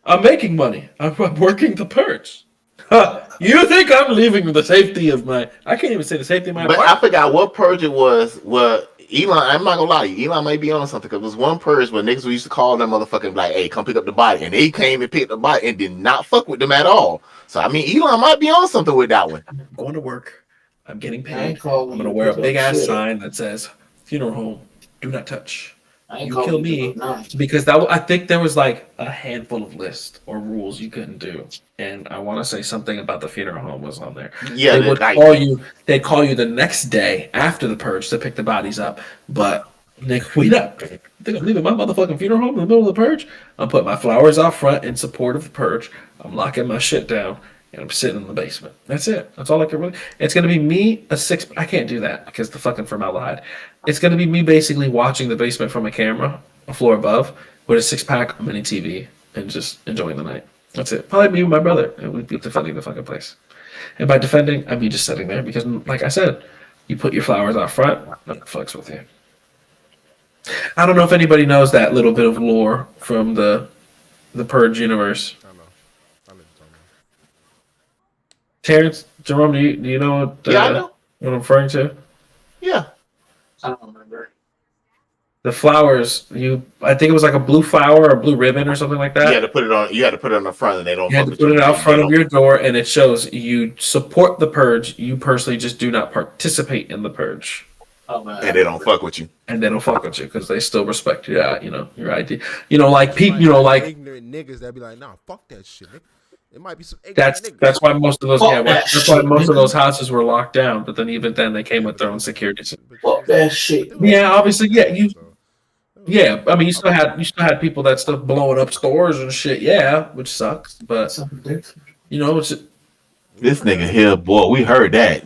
I'm making money. I'm working the purge. You think I'm leaving the safety of my... I can't even say the safety of my But I apartment. forgot what purge it was. Well, Elon, I'm not gonna lie to you. Elon might be on something because there was one purge where niggas used to call them motherfucking like, "Hey, come pick up the body," and they came and picked the body and did not fuck with them at all. So I mean, Elon might be on something with that one. I'm going to work. I'm getting I paid. ain't calling I'm going to you wear a to big ass shit. sign that says, funeral home, do not touch. I ain't You calling kill you me to go nuts. because I think there was like a handful of lists or rules you couldn't do, and I want to say something about the funeral home was on there. Yeah, They would like, call you. They'd call you the next day after the purge to pick the bodies up, but Nick, we not. I think I'm leaving my motherfucking funeral home in the middle of the purge. I'm putting my flowers out front in support of the purge. I'm locking my shit down. And I'm sitting in the basement. That's it. That's all I can really. It's gonna be me a six. I can't do that because the fucking formaldehyde. It's gonna be me basically watching the basement from a camera, a floor above, with a 6-pack, a mini TV, and just enjoying the night. That's it. Probably me and my brother, and we'd be defending the fucking place. And by defending, I mean just sitting there because, like I said, you put your flowers out front, nothing fucks with you. I don't know if anybody knows that little bit of lore from the Purge universe. I know. I know what you're talking about. Terrence, Jerome, do you know yeah, I know. what I'm referring to? Yeah, I don't remember. The flowers, I think it was like a blue flower or a blue ribbon or something like that. you had to put it on. You had to put it on the front, and they don't. You had to fuck with put you. it out They front of don't- your door, and it shows you support the purge. You personally just do not participate in the purge, Oh man. and they don't fuck with you. and they don't fuck with you because they still respect your, your ID. Like Ignorant niggas that be like, nah, fuck that shit, nigga. It might be some ignorant that's niggas. that's why most of those Fuck that that's why shit, most of nigga. those houses were locked down. But then even then, they came with their own security. Fuck that shit. Yeah, obviously, yeah. I mean, you still had people that still blowing up stores and shit. Yeah, which sucks. But it's This nigga here, boy, we heard that.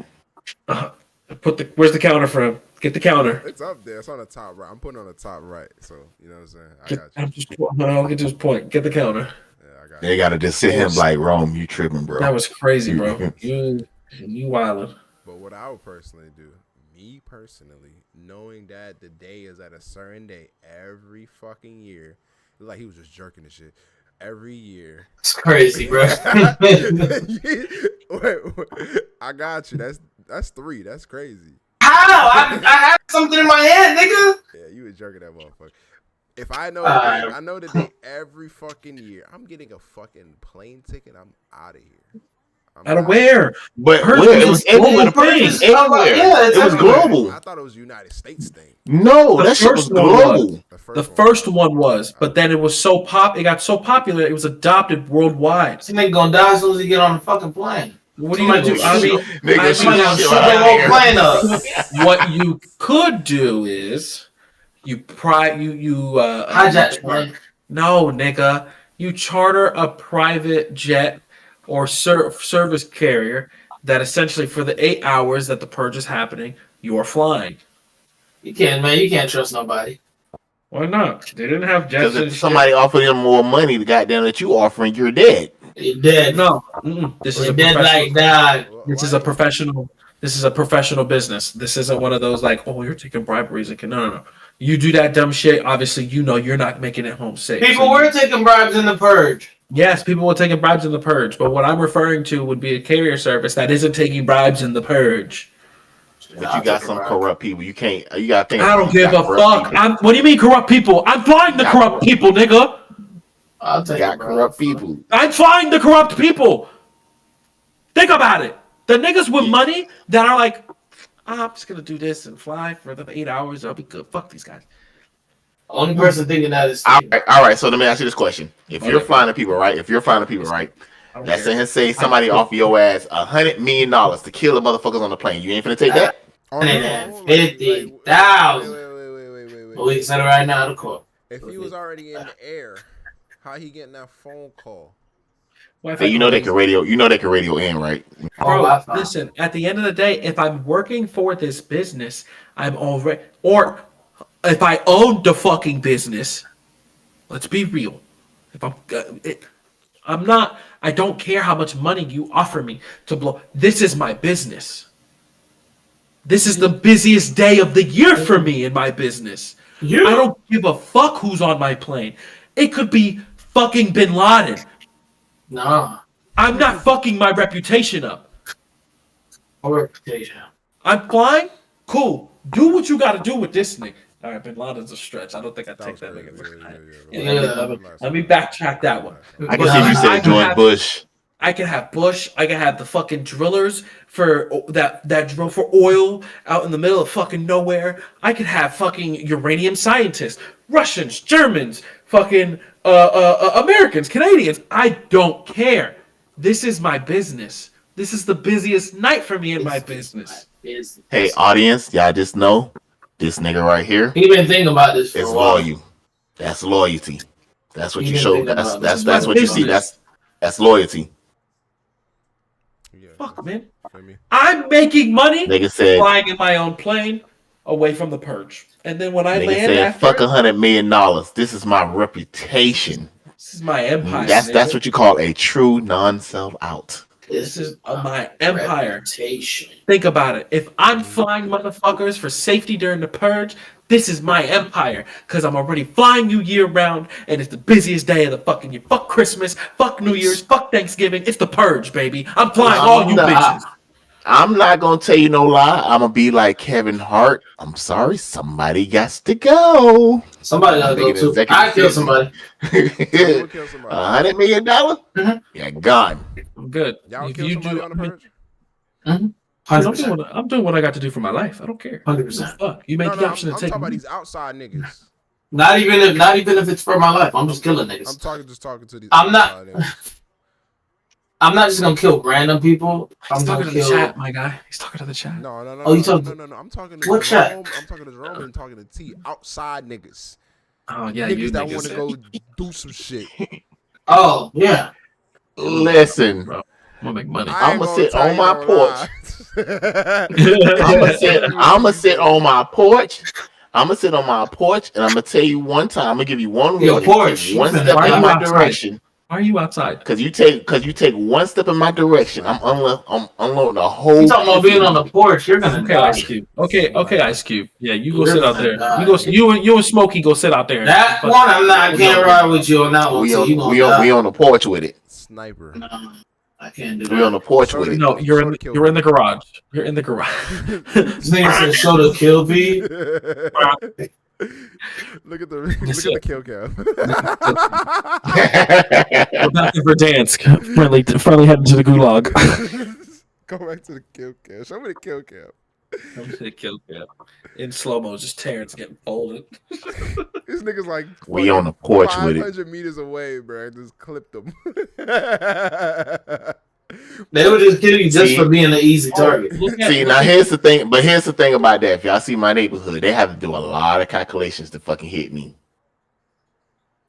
where's the counter for him? Get the counter. It's up there. It's on the top right. I'm putting it on the top right. So, you know what I'm saying? I got you. I'll get to his point. Get the counter. Yeah, I got They you. gotta just sit him like Rome. You tripping, bro? That was crazy, bro. You wildin'. But what I would personally do, me personally, knowing that the day is at a certain day every fucking year, like he was just jerking the shit every year. It's crazy, bro. wait, I got you. That's 3. That's crazy. How? I had something in my head, nigga. Yeah, you was jerking that motherfucker. If I know, I know the day every fucking year, I'm getting a fucking plane ticket. I'm out of here. Out of where? But Purge where? It was was a global everywhere. The purge thing. was everywhere. Yeah, it's it was everywhere. global. I thought it was a United States thing. No, The that shit was first one global. The first one was, but then it was it got so popular, it was adopted worldwide. This nigga gonna die as soon as he get on the fucking plane. What are you gonna do? I mean, what you could do is hijack. No, nigga, you charter a private jet or service carrier that essentially for the 8 hours that the purge is happening, you're flying. You can't trust nobody. Why not? They didn't have jets. Because if somebody offered them more money, the goddamn that you offering, you're dead. You're dead. No, this is a dead like that. This is a professional. This is a professional business. This isn't one of those like, oh, you're taking briberies. No. You do that dumb shit. Obviously, you know you're not making it home safe. People were taking bribes in the purge. Yes, people were taking bribes in the purge. But what I'm referring to would be a carrier service that isn't taking bribes in the purge. But you got some corrupt people. You can't. You got to think. I don't give a fuck. What do you mean corrupt people? I'm flying the corrupt people, nigga. I'll take got corrupt people. I'm flying the corrupt people. Think about it. The niggas with money that are like, I'm just gonna do this and fly for the 8 hours. I'll be good. Fuck these guys. Only person thinking that is Steve. All right. So let me ask you this question: If you're flying the people, right? Let's say somebody offer your ass $100 million to kill the motherfuckers on the plane. You ain't finna take that? 50,000. Wait. We can send it right now to court. If he was already in the air, how he getting that phone call? Hey, you know they can radio in, right? Bro, listen, at the end of the day, if I'm working for this business, or if I own the fucking business, let's be real. If I don't care how much money you offer me to blow. This is my business. This is the busiest day of the year for me in my business. I don't give a fuck who's on my plane. It could be fucking Bin Laden. Nah. I'm not fucking my reputation up. I'm flying? Cool. Do what you gotta do with this nigga. All right, Bin Laden's a stretch. I don't think I'd take that nigga. Let me backtrack that one. I can see you say George Bush. I can have Bush. I can have the fucking drillers for that drill for oil out in the middle of fucking nowhere. I could have fucking uranium scientists, Russians, Germans, fucking Americans, Canadians. I don't care. This is my business. This is the busiest night for me in my business. Hey, audience, y'all just know this nigga right here. He been thinking about this for a while. Loyal. That's loyalty. That's what you show. That's what you see. That's loyalty. Fuck, man. I'm making money nigga said, flying in my own plane away from the purge. And then when I land said, fuck $100 million. This is my reputation. This is my empire. That's what you call a true non-self out. This is my empire. Think about it. If I'm flying motherfuckers for safety during the purge, this is my empire. Because I'm already flying you year round, and it's the busiest day of the fucking year. Fuck Christmas, fuck New Year's, fuck Thanksgiving. It's the purge, baby. I'm flying all you bitches. I'm not going to tell you no lie. I'm going to be like Kevin Hart. I'm sorry. Somebody got to go. Somebody got to go too. I kill somebody. $100 million? Mm-hmm. Yeah, gone. I'm good. Y'all kill somebody on the purge? I'm doing what I got to do for my life. I don't care. 100%. Fuck. You make the option to take. I'm talking about these outside niggas. Not even if it's for my life. I'm just killing niggas. I'm talking to these. I'm not just gonna kill random people. He's talking to the chat, my guy. He's talking to the chat. No. Oh, you talking? No. I'm talking to what chat? I'm talking to Jerome and talking to T. Outside niggas. Oh yeah, niggas that want to go do some shit. Oh yeah. Listen, bro, I'm gonna make money. I'm gonna sit on my porch. I'm gonna sit on my porch. I'm gonna sit on my porch, and I'm gonna tell you one time. I'm gonna give you one warning. One step in my direction. Why are you outside? Because you take one step in my direction. I'm unloading the whole. You talking about being on the porch? You're gonna die. Ice Cube. Okay, Ice Cube. Yeah, you go sit out there. You and Smokey go sit out there. That one, I can't ride with you on that one. We on the porch with it. Sniper. No, I can't do that. We on the porch with it. No, you're in the garage. You're in the garage. This nigga said show the kill feed. Look at the kill cam. We're back in Verdansk. Friendly heading to the gulag. Go back to the kill cam. Show me the kill cam. I'm gonna kill cam. In slow mo, just Terrence getting folded. These niggas like We on the porch with it. 500 meters away, bro. Just clipped them. They were just kidding just for being an easy target. See, now here's the thing, but here's the thing about that. If y'all see my neighborhood, they have to do a lot of calculations to fucking hit me.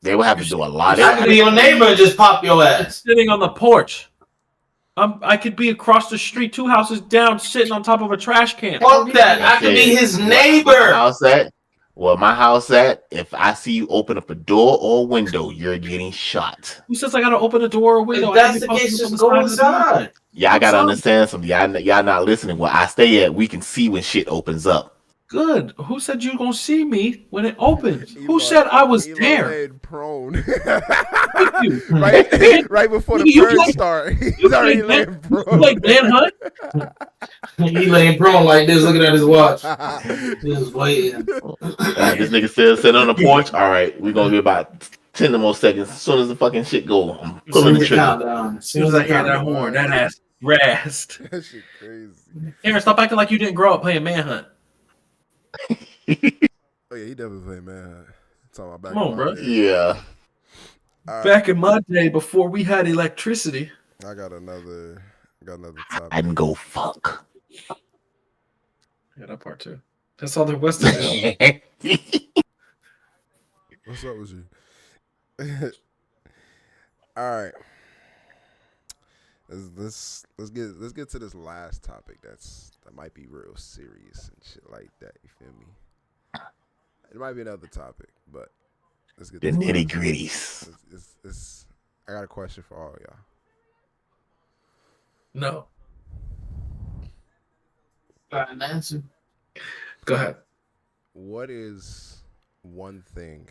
They will have to do a lot. I could be your neighbor and just pop your ass. Sitting on the porch. I could be across the street, 2 houses down, sitting on top of a trash can. Fuck that. I could be his neighbor. My house at, if I see you open up a door or a window, you're getting shot. Who says I gotta open a door or a window? If that's the case, just go inside. Y'all gotta understand something. Y'all not listening. Where I stay at, we can see when shit opens up. Good. Who said you gonna see me when it opens? Who said I was there? Laid prone. You. right before the purge start. He's already laying prone. You like manhunt? He laying prone like this, looking at his watch. Just waiting. This nigga still sitting on the porch. All right, we're gonna be about 10 more seconds. As soon as the fucking shit go, I'm pulling the trigger. As soon as I hear that horn, that ass rest. That shit crazy. Aaron, stop acting like you didn't grow up playing manhunt. Oh yeah, he definitely played manhunt. Come on, bro. Yeah. Back in my day, before we had electricity. I got another topic. I can go fuck. Yeah, that part too. That's all there was to do. What's up with you? All right. Let's get to this last topic that might be real serious and shit like that. You feel me? It might be another topic, but let's get the nitty gritties. I got a question for all y'all. No. Got an answer. Go ahead. What is one thing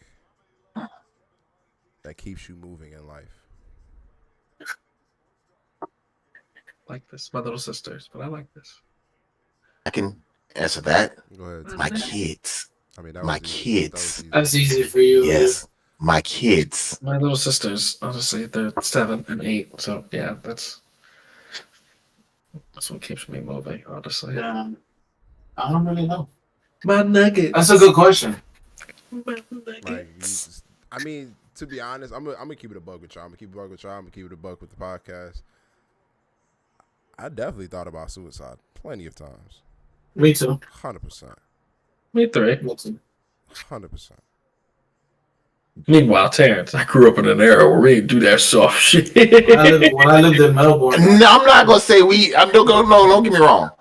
that keeps you moving in life? Like this, my little sisters, but I like this. I can answer that. Go ahead. My kids. I mean, my kids. That's easy for you. Yes, my kids. My little sisters, honestly, they're 7 and 8. So yeah, that's what keeps me moving. Honestly, I don't really know. My nuggets. That's a good question. My nuggets. I mean, to be honest, I'm gonna keep it a bug with y'all. I'm gonna keep it a bug with the podcast. I definitely thought about suicide plenty of times. Me too. 100%. Me 3. 100%. Meanwhile, Terrence, I grew up in an era where we didn't do that soft shit. When I lived in Melbourne. No, I'm not gonna say we. Don't get me wrong.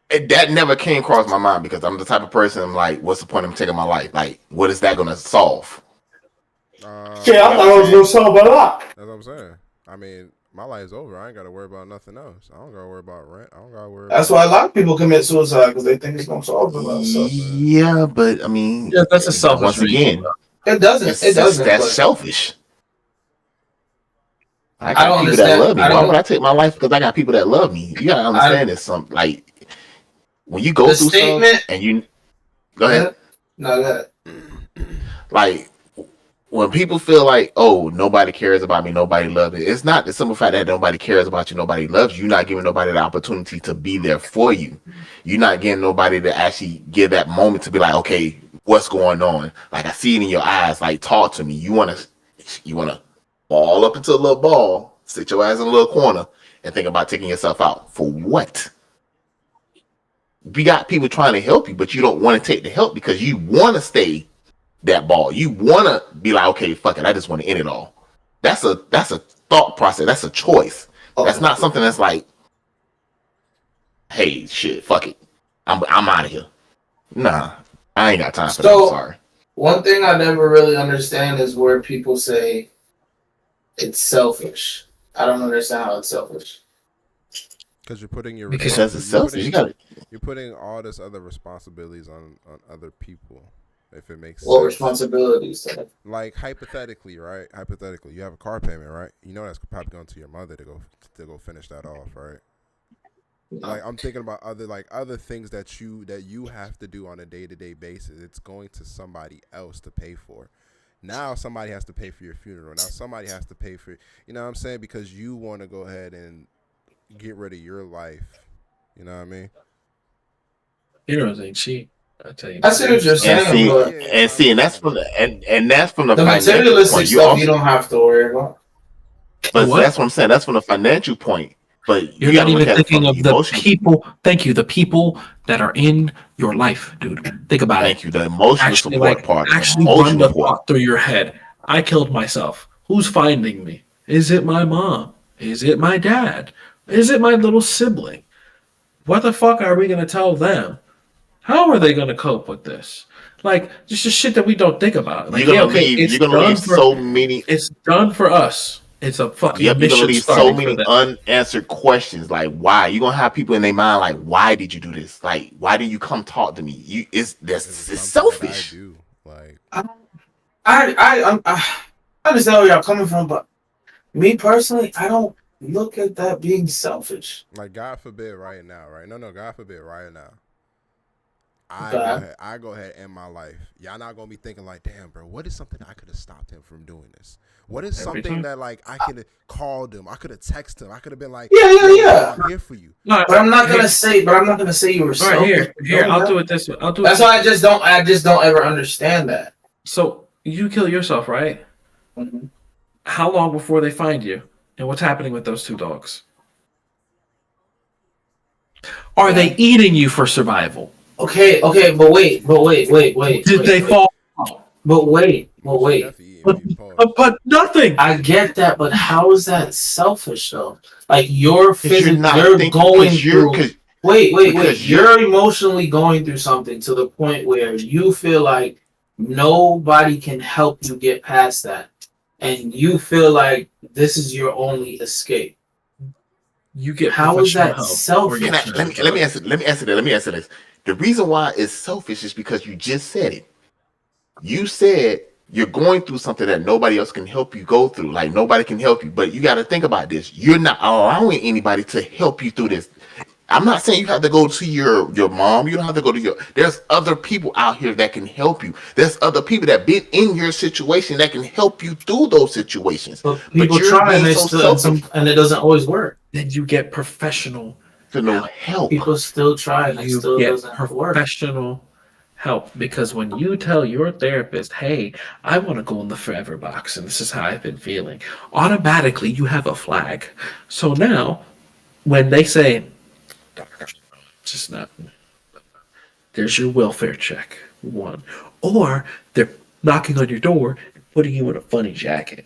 That never came across my mind because I'm the type of person. I'm like, what's the point of taking my life? Like, what is that gonna solve? I thought I was gonna solve a lot. That's what I'm saying. I mean, my life's over. I ain't gotta worry about nothing else. I don't gotta worry about rent. I don't gotta worry. That's why a lot of people commit suicide because they think it's gonna solve a lot of stuff. Yeah, but I mean, yeah, that's a selfish. Once again, it doesn't. It doesn't. That's selfish. I don't got people that understand. love me. Why would I take my life because I got people that love me? You gotta understand this. Something like when you go through something and you go ahead. No, that. Like when people feel like, oh, nobody cares about me, nobody loves me. It's not the simple fact that nobody cares about you, nobody loves you. You're not giving nobody the opportunity to be there for you. You're not getting nobody to actually give that moment to be like, okay, what's going on? Like I see it in your eyes. Like talk to me. You wanna ball up into a little ball, sit your ass in a little corner, and think about taking yourself out for what? We got people trying to help you, but you don't want to take the help because you want to stay that ball. You want to be like, okay, fuck it. I just want to end it all. That's a thought process. That's a choice. That's not something that's like, hey, shit, fuck it. I'm out of here. Nah, I ain't got time for that. I'm sorry. One thing I never really understand is where people say it's selfish. I don't understand how it's selfish. Because you're putting your because that's selfish. You're putting all this other responsibilities on other people. If it makes what sense. Responsibilities? Like hypothetically, right? Hypothetically, you have a car payment, right? You know that's probably going to your mother to go finish that off, right? Like I'm thinking about other things that you have to do on a day-to-day basis. It's going to somebody else to pay for. Now somebody has to pay for your funeral. Now somebody has to pay for, you know what I'm saying, because you want to go ahead and get rid of your life. You know what I mean? Funerals ain't cheap. I tell you. I see what you're And saying, see, but and that's from the and that's from the the financial materialistic point. You stuff you also, don't have to worry about. but What? that's what I'm saying. That's from the financial point. But You're you got not to look even at it from thinking the of the emotional. people. Thank you. The people that are in your life, dude. Think about it. Thank you. The emotional Actually, support like, part. The actually run emotional the part. thought through your head. I killed myself. Who's finding me? Is it my mom? Is it my dad? Is it my little sibling? What the fuck are we gonna tell them? How are they gonna cope with this? Like, just the shit that we don't think about. You're Like, yeah, gonna okay, leave. You're gonna leave so many. it's done for us. It's a fucking Yep, you're gonna mission leave so starting for many them. unanswered questions. Like, why? You're gonna have people in their mind like, why did you do this? Like, why did you come talk to me? It's Something that I selfish. do. Like, I understand where y'all coming from, but me personally, I don't look at that being selfish. God forbid right now, right? No, God forbid right now. Okay. I go ahead and end my life. Y'all not gonna be thinking like, damn, bro, what is something I could have stopped him from doing this? What is Every something time. that like I could have called him? I could have texted him. I could have been like, Yeah, yo, yeah. I'm here for you. No, But I'm not here- gonna say. But I'm not gonna say you were all right, selfish. for here. doing I'll that. do it this way. I'll do That's it. why I just don't ever understand that. So you kill yourself, right? Mhm. How long before they find you? And what's happening with those two dogs? Are Yeah. they eating you for survival? Okay, but wait. Did they fall out? But wait. Definitely eating you, Paul. But nothing. I get that, but how is that selfish though? Like you're Because you're not you're thinking. going Because you're. through. Because Wait. because you're. You're emotionally going through something to the point where you feel like nobody can help you get past that, and you feel like this is your only escape. You get How is professional that help. selfish? Or Can I, let me answer. Let me answer that. Let me answer this. The reason why it's selfish is because you just said it. You said you're going through something that nobody else can help you go through. Like nobody can help you. But you got to think about this. You're not allowing anybody to help you through this. I'm not saying you have to go to your mom. You don't have to go to your. There's other people out here that can help you. There's other people that been in your situation that can help you through those situations. But But people you're try and being they so still selfish and it doesn't always work. then you get professional to no help. People still try and it you still get doesn't work. professional help because when you tell your therapist, hey, I want to go in the forever box and this is how I've been feeling, automatically you have a flag. So now when they say, just not, there's your welfare check, one. Or they're knocking on your door and putting you in a funny jacket.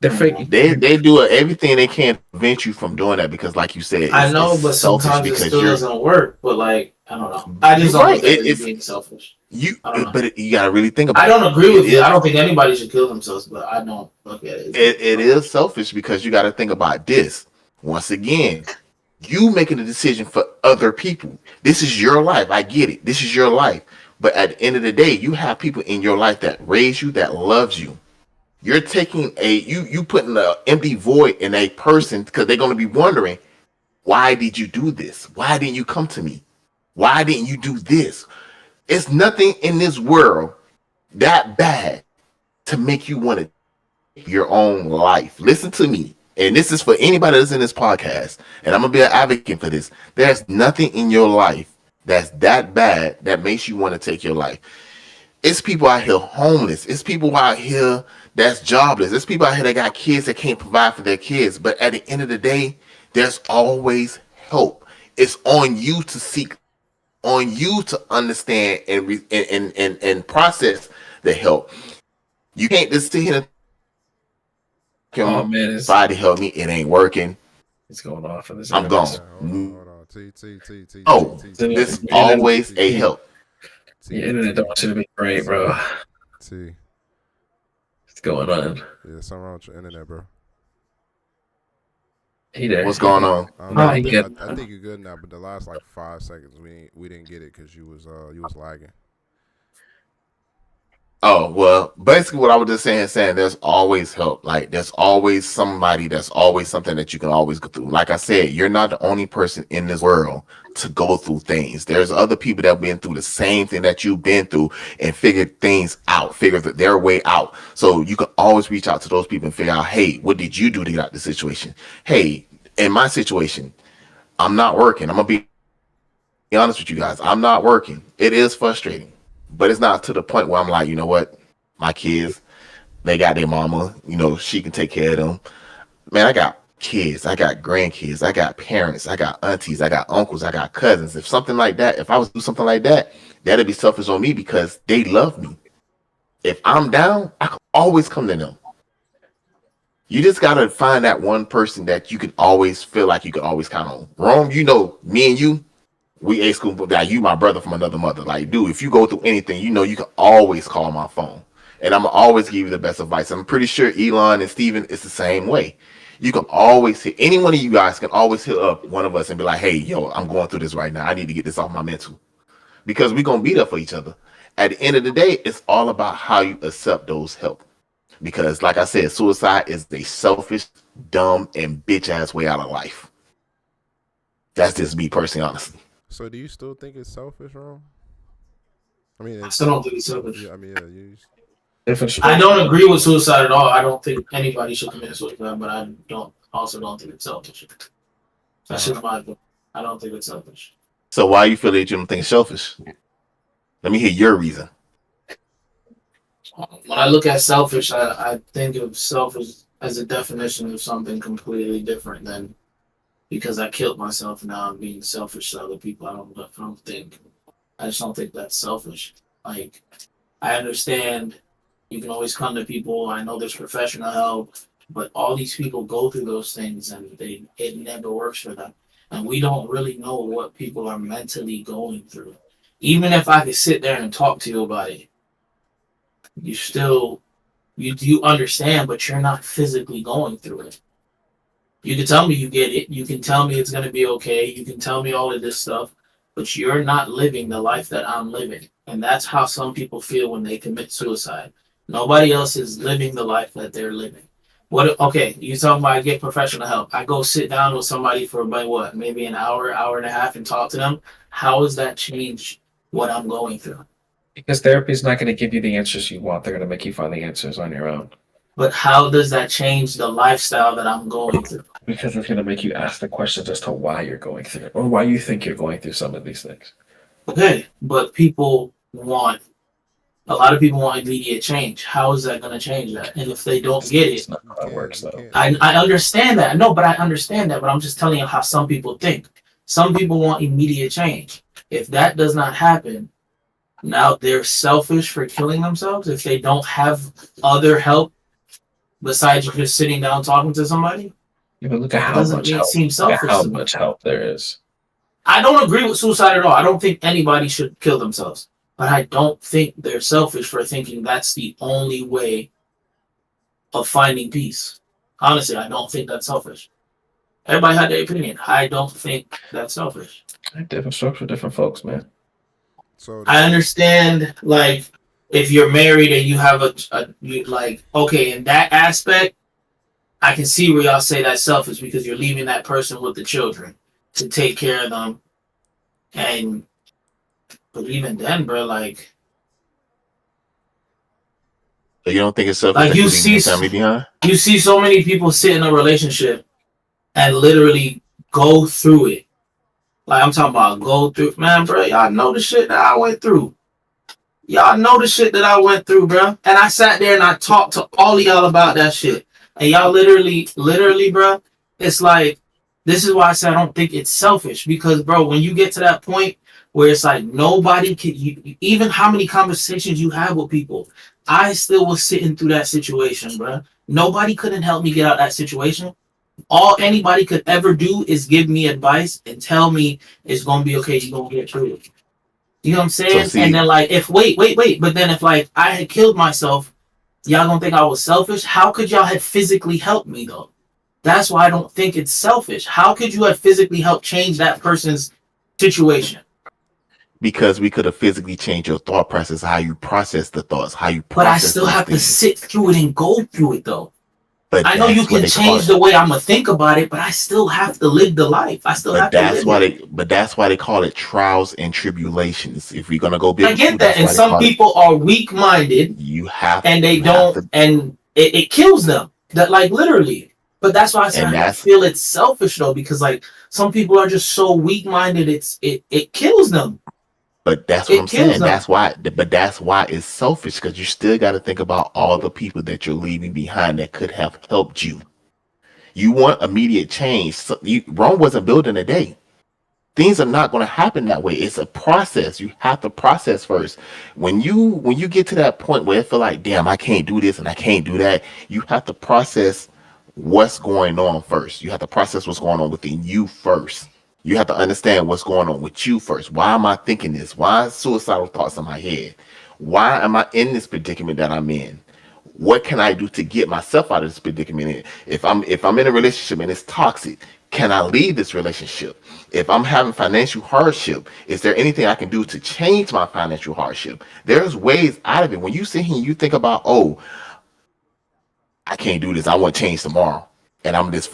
They're faking. They do everything they can to prevent you from doing that because, like you said, I it's know, but selfish sometimes it because still you're doesn't work. But like, I don't know. I just you're don't right. look at it as being selfish. I don't know. But you gotta really think about I it. don't agree It with you. is I don't think anybody should kill themselves, but I don't look at it. As being it is selfish because you got to think about this. Once again, you making a decision for other people. This is your life. I get it. This is your life. But at the end of the day, you have people in your life that raise you, that loves you. You're taking you putting an empty void in a person because they're going to be wondering, why did you do this? Why didn't you come to me? Why didn't you do this? It's nothing in this world that bad to make you want to take your own life. Listen to me. And this is for anybody that's in this podcast. And I'm going to be an advocate for this. There's nothing in your life that's that bad that makes you want to take your life. It's people out here homeless. It's people out here that's jobless. It's people out here that got kids that can't provide for their kids. But at the end of the day, there's always help. It's on you to seek, on you to understand and process the help. You can't just sit here and Oh man, try to help me. It ain't working. it's going off in this. I'm gone. Hold on. Oh, there's always a help. The internet don't want you to be great, bro. T. What's going on? Yeah, something wrong with your internet, bro. He there. What's going on? I he think, good. I think you're good now, but the last like 5 seconds we didn't get it because you was lagging. Oh, well, basically what I was just saying there's always help. Like there's always somebody, there's always something that you can always go through. Like I said, you're not the only person in this world to go through things. There's other people that have been through the same thing that you've been through and figured things out, figure their way out. So you can always reach out to those people and figure out, hey, what did you do to get out of the situation? Hey, in my situation, I'm not working. I'm gonna be honest with you guys. I'm not working. It is frustrating, but it's not to the point where I'm like, you know what, my kids, they got their mama. You know, she can take care of them. Man, I got kids. I got grandkids. I got parents. I got aunties. I got uncles. I got cousins. If something like that, if I was to do something like that, that'd be selfish on me because they love me. If I'm down, I can always come to them. You just gotta find that one person that you can always feel like you can always count on. Rome, you know, me and you, we a school, but like you, my brother from another mother. Like, dude, if you go through anything, you know, you can always call my phone, and I'm gonna always give you the best advice. I'm pretty sure Elon and Steven is the same way. You can always hit any one of you guys can always hit up one of us and be like, hey, yo, I'm going through this right now. I need to get this off my mental because we're gonna be there for each other. At the end of the day, it's all about how you accept those help. Because, like I said, suicide is a selfish, dumb, and bitch ass way out of life. That's just me personally, honestly. So do you still think it's selfish, Ron? I mean, I still don't think it's selfish. yeah, I mean, yeah, you. I don't agree with suicide at all. I don't think anybody should commit suicide, but I don't think it's selfish. That's just my opinion. I don't think it's selfish. So why you feel that you don't think it's selfish? Let me hear your reason. When I look at selfish, I think of selfish as a definition of something completely different than because I killed myself and now I'm being selfish to other people. I just don't think that's selfish. Like, I understand you can always come to people. I know there's professional help, but all these people go through those things and it never works for them. And we don't really know what people are mentally going through. Even if I could sit there and talk to you about it, you understand, but you're not physically going through it. You can tell me you get it. You can tell me it's going to be okay. You can tell me all of this stuff, but you're not living the life that I'm living. And that's how some people feel when they commit suicide. Nobody else is living the life that they're living. Okay, you talking about I get professional help. I go sit down with somebody for about what, maybe an hour, hour and a half and talk to them. How does that change what I'm going through? Because therapy is not going to give you the answers you want. They're going to make you find the answers on your own. But how does that change the lifestyle that I'm going through? Because it's going to make you ask the questions as to why you're going through it or why you think you're going through some of these things. Okay, but a lot of people want immediate change. How is that going to change that? And if they don't get it, It's not how it works, though. I understand that. No, but I understand that. But I'm just telling you how some people think. Some people want immediate change. If that does not happen, now they're selfish for killing themselves if they don't have other help besides just sitting down talking to somebody. Yeah, but look at how much help. Look at how much help there is. I don't agree with suicide at all. I don't think anybody should kill themselves. But I don't think they're selfish for thinking that's the only way of finding peace. Honestly, I don't think that's selfish. Everybody had their opinion. I don't think that's selfish. Different strokes for different folks, man. So I understand, like, if you're married and you have okay, in that aspect, I can see where y'all say that's selfish because you're leaving that person with the children to take care of them. But even then, bro, like. So you don't think it's selfish Like you leaving your family behind? You see so many people sit in a relationship and literally go through it. Like I'm talking about go through, man, bro. Y'all know the shit that I went through. Y'all know the shit that I went through, bro. And I sat there and I talked to all of y'all about that shit. And y'all literally, bro, it's like, this is why I say I don't think it's selfish. Because, bro, when you get to that point where it's like nobody can, even how many conversations you have with people, I still was sitting through that situation, bro. Nobody couldn't help me get out of that situation. All anybody could ever do is give me advice and tell me it's gonna be okay. You're gonna get through it. You know what I'm saying? And then like, if wait, but then if like I had killed myself, y'all gonna think I was selfish? How could y'all have physically helped me though? That's why I don't think it's selfish. How could you have physically helped change that person's situation? Because we could have physically changed your thought process, how you process the thoughts, how you But I process still these have to things. sit through it and go through it, though. But I know you that's what can they call change it. the way I'm gonna think about it, but I still have to live the life. I still have to live it. But that's why they call it trials and tribulations. If we're gonna go I biblical, get that, that's and why they some call it. people are weak-minded and they You have don't, to, and it kills them. That like literally. But that's why I said and I don't that's feel it's selfish though, because like some people are just so weak-minded, it kills them. but that's what It I'm kills saying. them. That's why it's selfish because you still got to think about all the people that you're leaving behind that could have helped you. You want immediate change. Rome wasn't built in a day. Things are not going to happen that way. It's a process. You have to process first. When you get to that point where it feel like, damn, I can't do this and I can't do that, you have to process what's going on first. You have to process what's going on within you first. You have to understand what's going on with you first. Why am I thinking this? Why is suicidal thoughts in my head? Why am I in this predicament that I'm in? What can I do to get myself out of this predicament? If I'm in a relationship and it's toxic, can I leave this relationship? If I'm having financial hardship, is there anything I can do to change my financial hardship? There's ways out of it. When you sit here and you think about, oh, I can't do this, I want to change tomorrow, and I'm just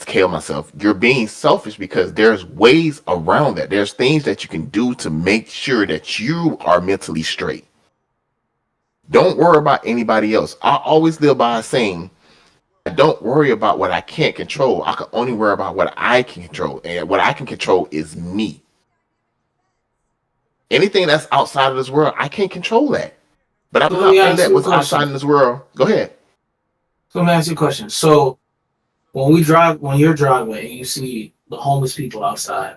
kill myself. You're being selfish because there's ways around that. There's things that you can do to make sure that you are mentally straight. Don't worry about anybody else. I always live by a saying, don't worry about what I can't control. I can only worry about what I can control. And what I can control is me. Anything that's outside of this world, I can't control that. But I'm So let me not going to ask let you a what's outside question. in this world. Go ahead. So let me ask you a question. So when you're driving and you see the homeless people outside,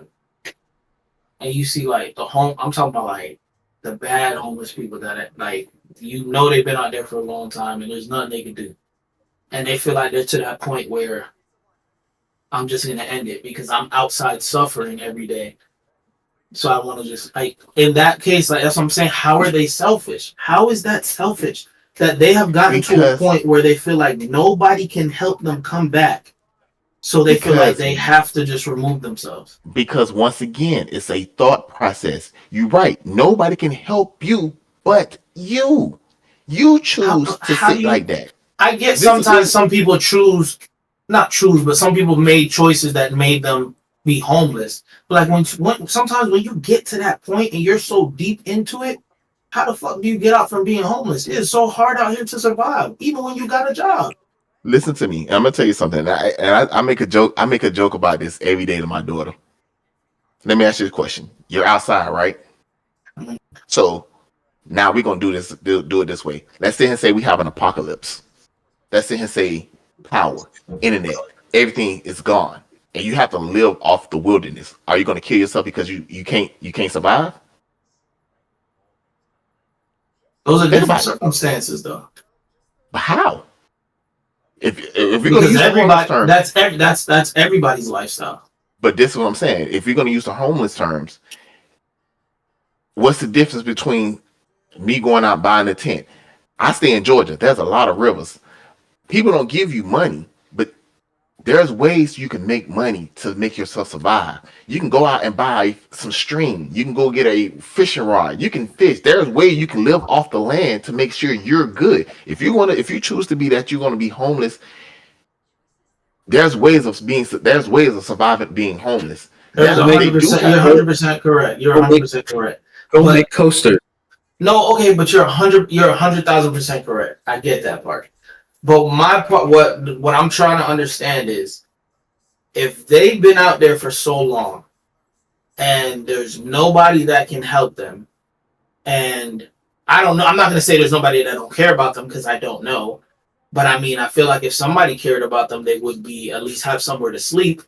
and you see like I'm talking about like the bad homeless people that like they've been out there for a long time and there's nothing they can do, and they feel like they're to that point where I'm just gonna end it because I'm outside suffering every day. So I want to just like in that case, like that's what I'm saying. How are they selfish? How is that selfish? That they have gotten to a Because point where they feel like nobody can help them come back. So they feel like because they have to just remove themselves. because once again, it's a thought process. You're right. Nobody can help you but you. You choose to How do sit you like that. I get sometimes This some people not choose, but some people made choices that made them be homeless. But like sometimes when you get to that point and you're so deep into it, how the fuck do you get out from being homeless? It is so hard out here to survive, even when you got a job. Listen to me. I'm gonna tell you something. I make a joke. I make a joke about this every day to my daughter. Let me ask you a question. You're outside, right? So now we're gonna do it this way. Let's sit here and say we have an apocalypse. Let's sit here and say power, internet, everything is gone, and you have to live off the wilderness. Are you gonna kill yourself because you can't survive? Those are Think different about it. circumstances, though, But how? If you're gonna because use the homeless everybody terms, that's everybody's lifestyle. but this is what I'm saying. If you're gonna use the homeless terms, what's the difference between me going out buying a tent? I stay in Georgia. There's a lot of rivers. People don't give you money, but there's ways you can make money to make yourself survive. You can go out and buy some string. You can go get a fishing rod. You can fish. There's ways you can live off the land to make sure you're good. If you choose to be that you're gonna be homeless, there's ways of surviving being homeless. There's Now a Go make they hundred do percent. You're have 100% correct. You're go make 100% correct. go But make coasters. no, okay, but you're 100,000% correct. I get that part. But my part, what I'm trying to understand is if they've been out there for so long and there's nobody that can help them, and I don't know, I'm not gonna say there's nobody that don't care about them because I don't know, but I mean, I feel like if somebody cared about them, they would be at least have somewhere to sleep.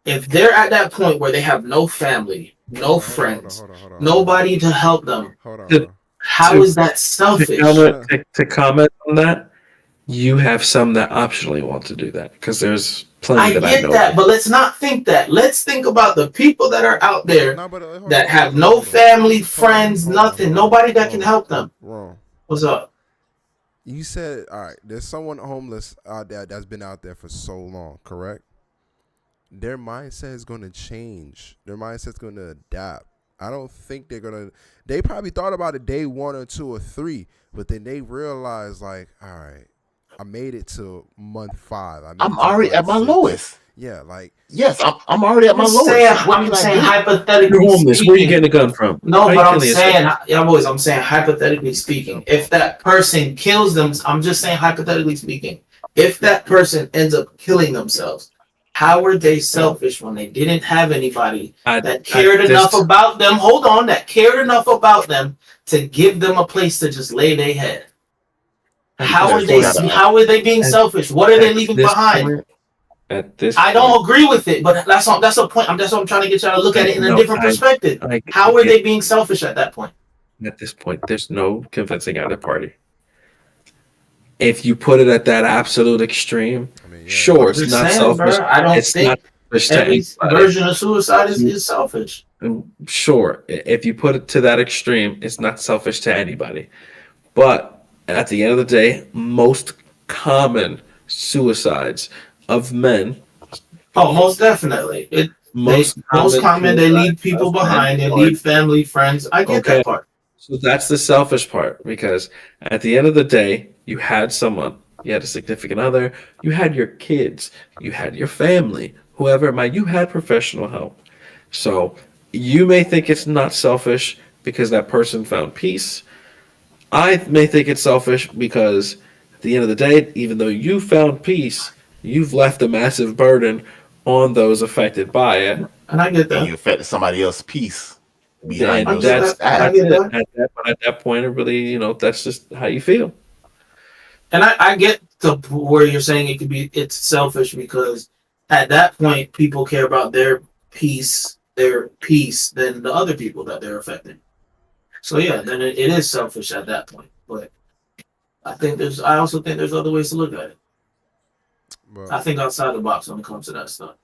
If they're at that point where they have no family, no friends, nobody to help them, Hold To, on. how to, is that to selfish? comment to comment on that, you have some that optionally want to do that because there's plenty I that I get know that, of. but let's not think that. Let's think about the people that are out there No, but that have no family, friends, nothing, nobody that can Wrong. help them. Wrong. What's up? You said, all right, there's someone homeless out there that's been out there for so long, correct? Their mindset is going to change. Their mindset's going to adapt. I don't think they're gonna. They probably thought about it day 1 or 2 or 3, but then they realized like, all right, I made it to month 5. I made I'm it to already at month my 6. lowest. Yeah, like Yes, I'm already at my lowest. What I'm can I saying do? You're hypothetically homeless. Where you speaking. getting a gun from? No, How you but I'm killing yourself? saying, yeah, boys, I'm saying hypothetically speaking, if that person kills them, I'm just saying hypothetically speaking, if that person ends up killing themselves, how were they selfish when they didn't have anybody that cared enough about them? Hold on, that cared enough about them to give them a place to just lay their head. How are they? How are they being selfish? What are they leaving behind? At this I point, don't agree with it, but that's a point. That's what I'm trying to get y'all to look at it in a different perspective. How are they being selfish at that point? At this point, there's no convincing either party. If you put it at that absolute extreme, I mean, yeah, sure, I'm it's just not saying, selfish. bro. I don't It's not think selfish to every anybody. version of suicide is selfish. Sure, if you put it to that extreme, it's not selfish to anybody. But at the end of the day, most common suicides of men, Oh, most definitely. Most common. They suicides leave people of men behind. They are leave family, friends. I get okay. that part. So that's the selfish part because at the end of the day, you had someone, you had a significant other, you had your kids, you had your family, whoever it might, you had professional help. So you may think it's not selfish because that person found peace. I may think it's selfish because at the end of the day, even though you found peace, you've left a massive burden on those affected by it. And I get And that. you affected somebody else's peace behind And I your get that's that. I that's get status. it. that. At that point, it really, that's just how you feel. And I get to where you're saying it's selfish because at that point people care about their peace than the other people that they're affecting. So yeah, then it is selfish at that point. But I also think there's other ways to look at it. but I think outside the box when it comes to that stuff.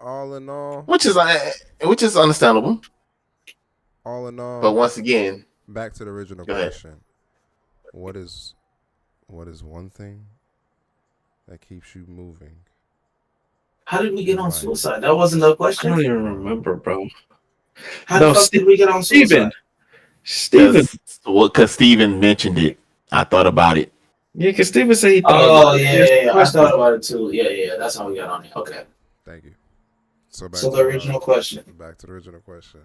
all in all, Which is understandable. all in But all, once again, back to the original go ahead. question: What is one thing that keeps you moving? How did we get in on life? suicide? That wasn't the I question. don't even remember, bro. How No, the fuck did we get on suicide? Steven. Because Steven mentioned it. I thought about it. Yeah, because Steven said he thought Oh about it. yeah, Here's yeah, the yeah. I question. thought about it too. Yeah, yeah. That's how we got on it. Okay. Thank you. So So the original question. back to the original question.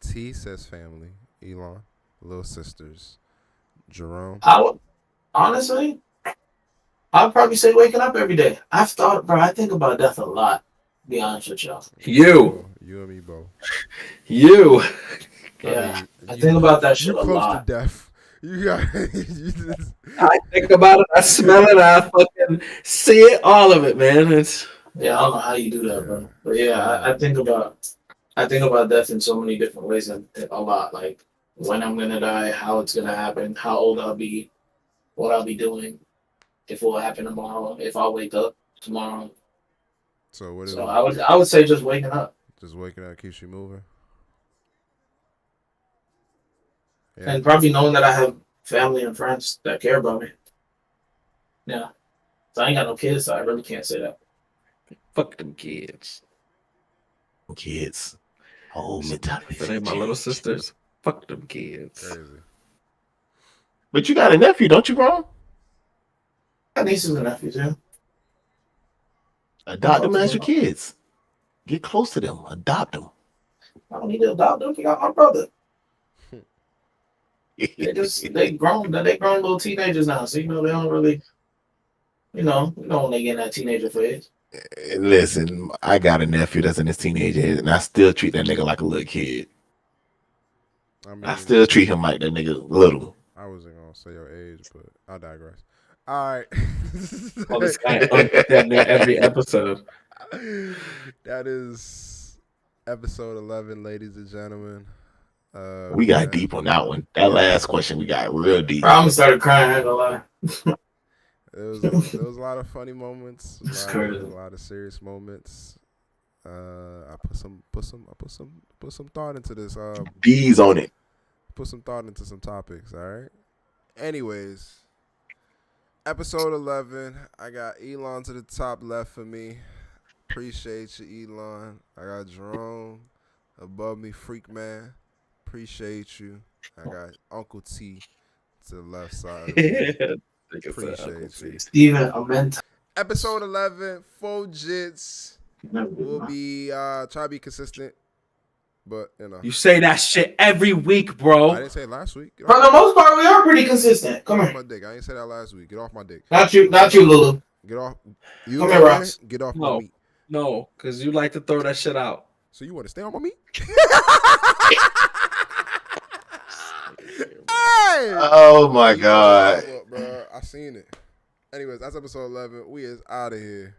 T says family. Elon, little sisters. Jerome. I would honestly, I'd probably say waking up every day. I think about death a lot. To be honest with y'all. You. You and me both. You. Yeah, I you, think about that shit you a close to lot. death. You got. You just, I think about it. I smell it. I fucking see it. All of it, man. It's Yeah, I don't know how you do that, bro. But yeah, I think about death in so many different ways and a lot. Like when I'm gonna die, how it's gonna happen, how old I'll be, what I'll be doing, if it will happen tomorrow, if I'll wake up tomorrow. so what is So it? I would say just waking up. Just waking up keeps you moving. Yeah. And probably knowing that I have family and friends that care about me. Yeah. So I ain't got no kids, so I really can't say that. fuck them kids. Kids. Oh, mentality. If it ain't my little sisters, fuck them kids. Crazy. But you got a nephew, don't you, bro? I got nieces and nephews, yeah. Adopt them as your kids. Get close to them. Adopt them. I don't need to adopt them. I got my brother. They grown little teenagers now. So they don't really when they get in that teenager phase. Listen, I got a nephew that's in his teenage age, and I still treat that nigga like a little kid. I mean, I still treat him like that nigga little. I wasn't gonna say your age, but I'll digress. All right. Well, this guy damn near every episode. That is episode 11, ladies and gentlemen. We got deep on that one. That last question, we got real deep. Bro, I'm gonna start crying. I ain't gonna lie. There was a lot of funny moments, a lot of serious moments. I put some thought into this. Bees on it. Put some thought into some topics. All right. Anyways, episode 11. I got Elon to the top left for me. Appreciate you, Elon. I got Jerome Above me, Freak Man. Appreciate you. I got Uncle T to the left side of me. Appreciate you. Steven Amenta. Episode 11, full jits. We'll be try to be consistent, but you know. You say that shit every week, I bro. didn't say it last week. For the most part, we are pretty consistent. Come Get here. off my dick. I didn't say that last week. Get off my dick. Not you, Lulu. Get off. You Come here, Ross. Get off my meat. No, because you like to throw that shit out. So you want to stay on my meat? Hey! Oh my god. Bro, I seen it. Anyways, that's episode 11. We is out of here.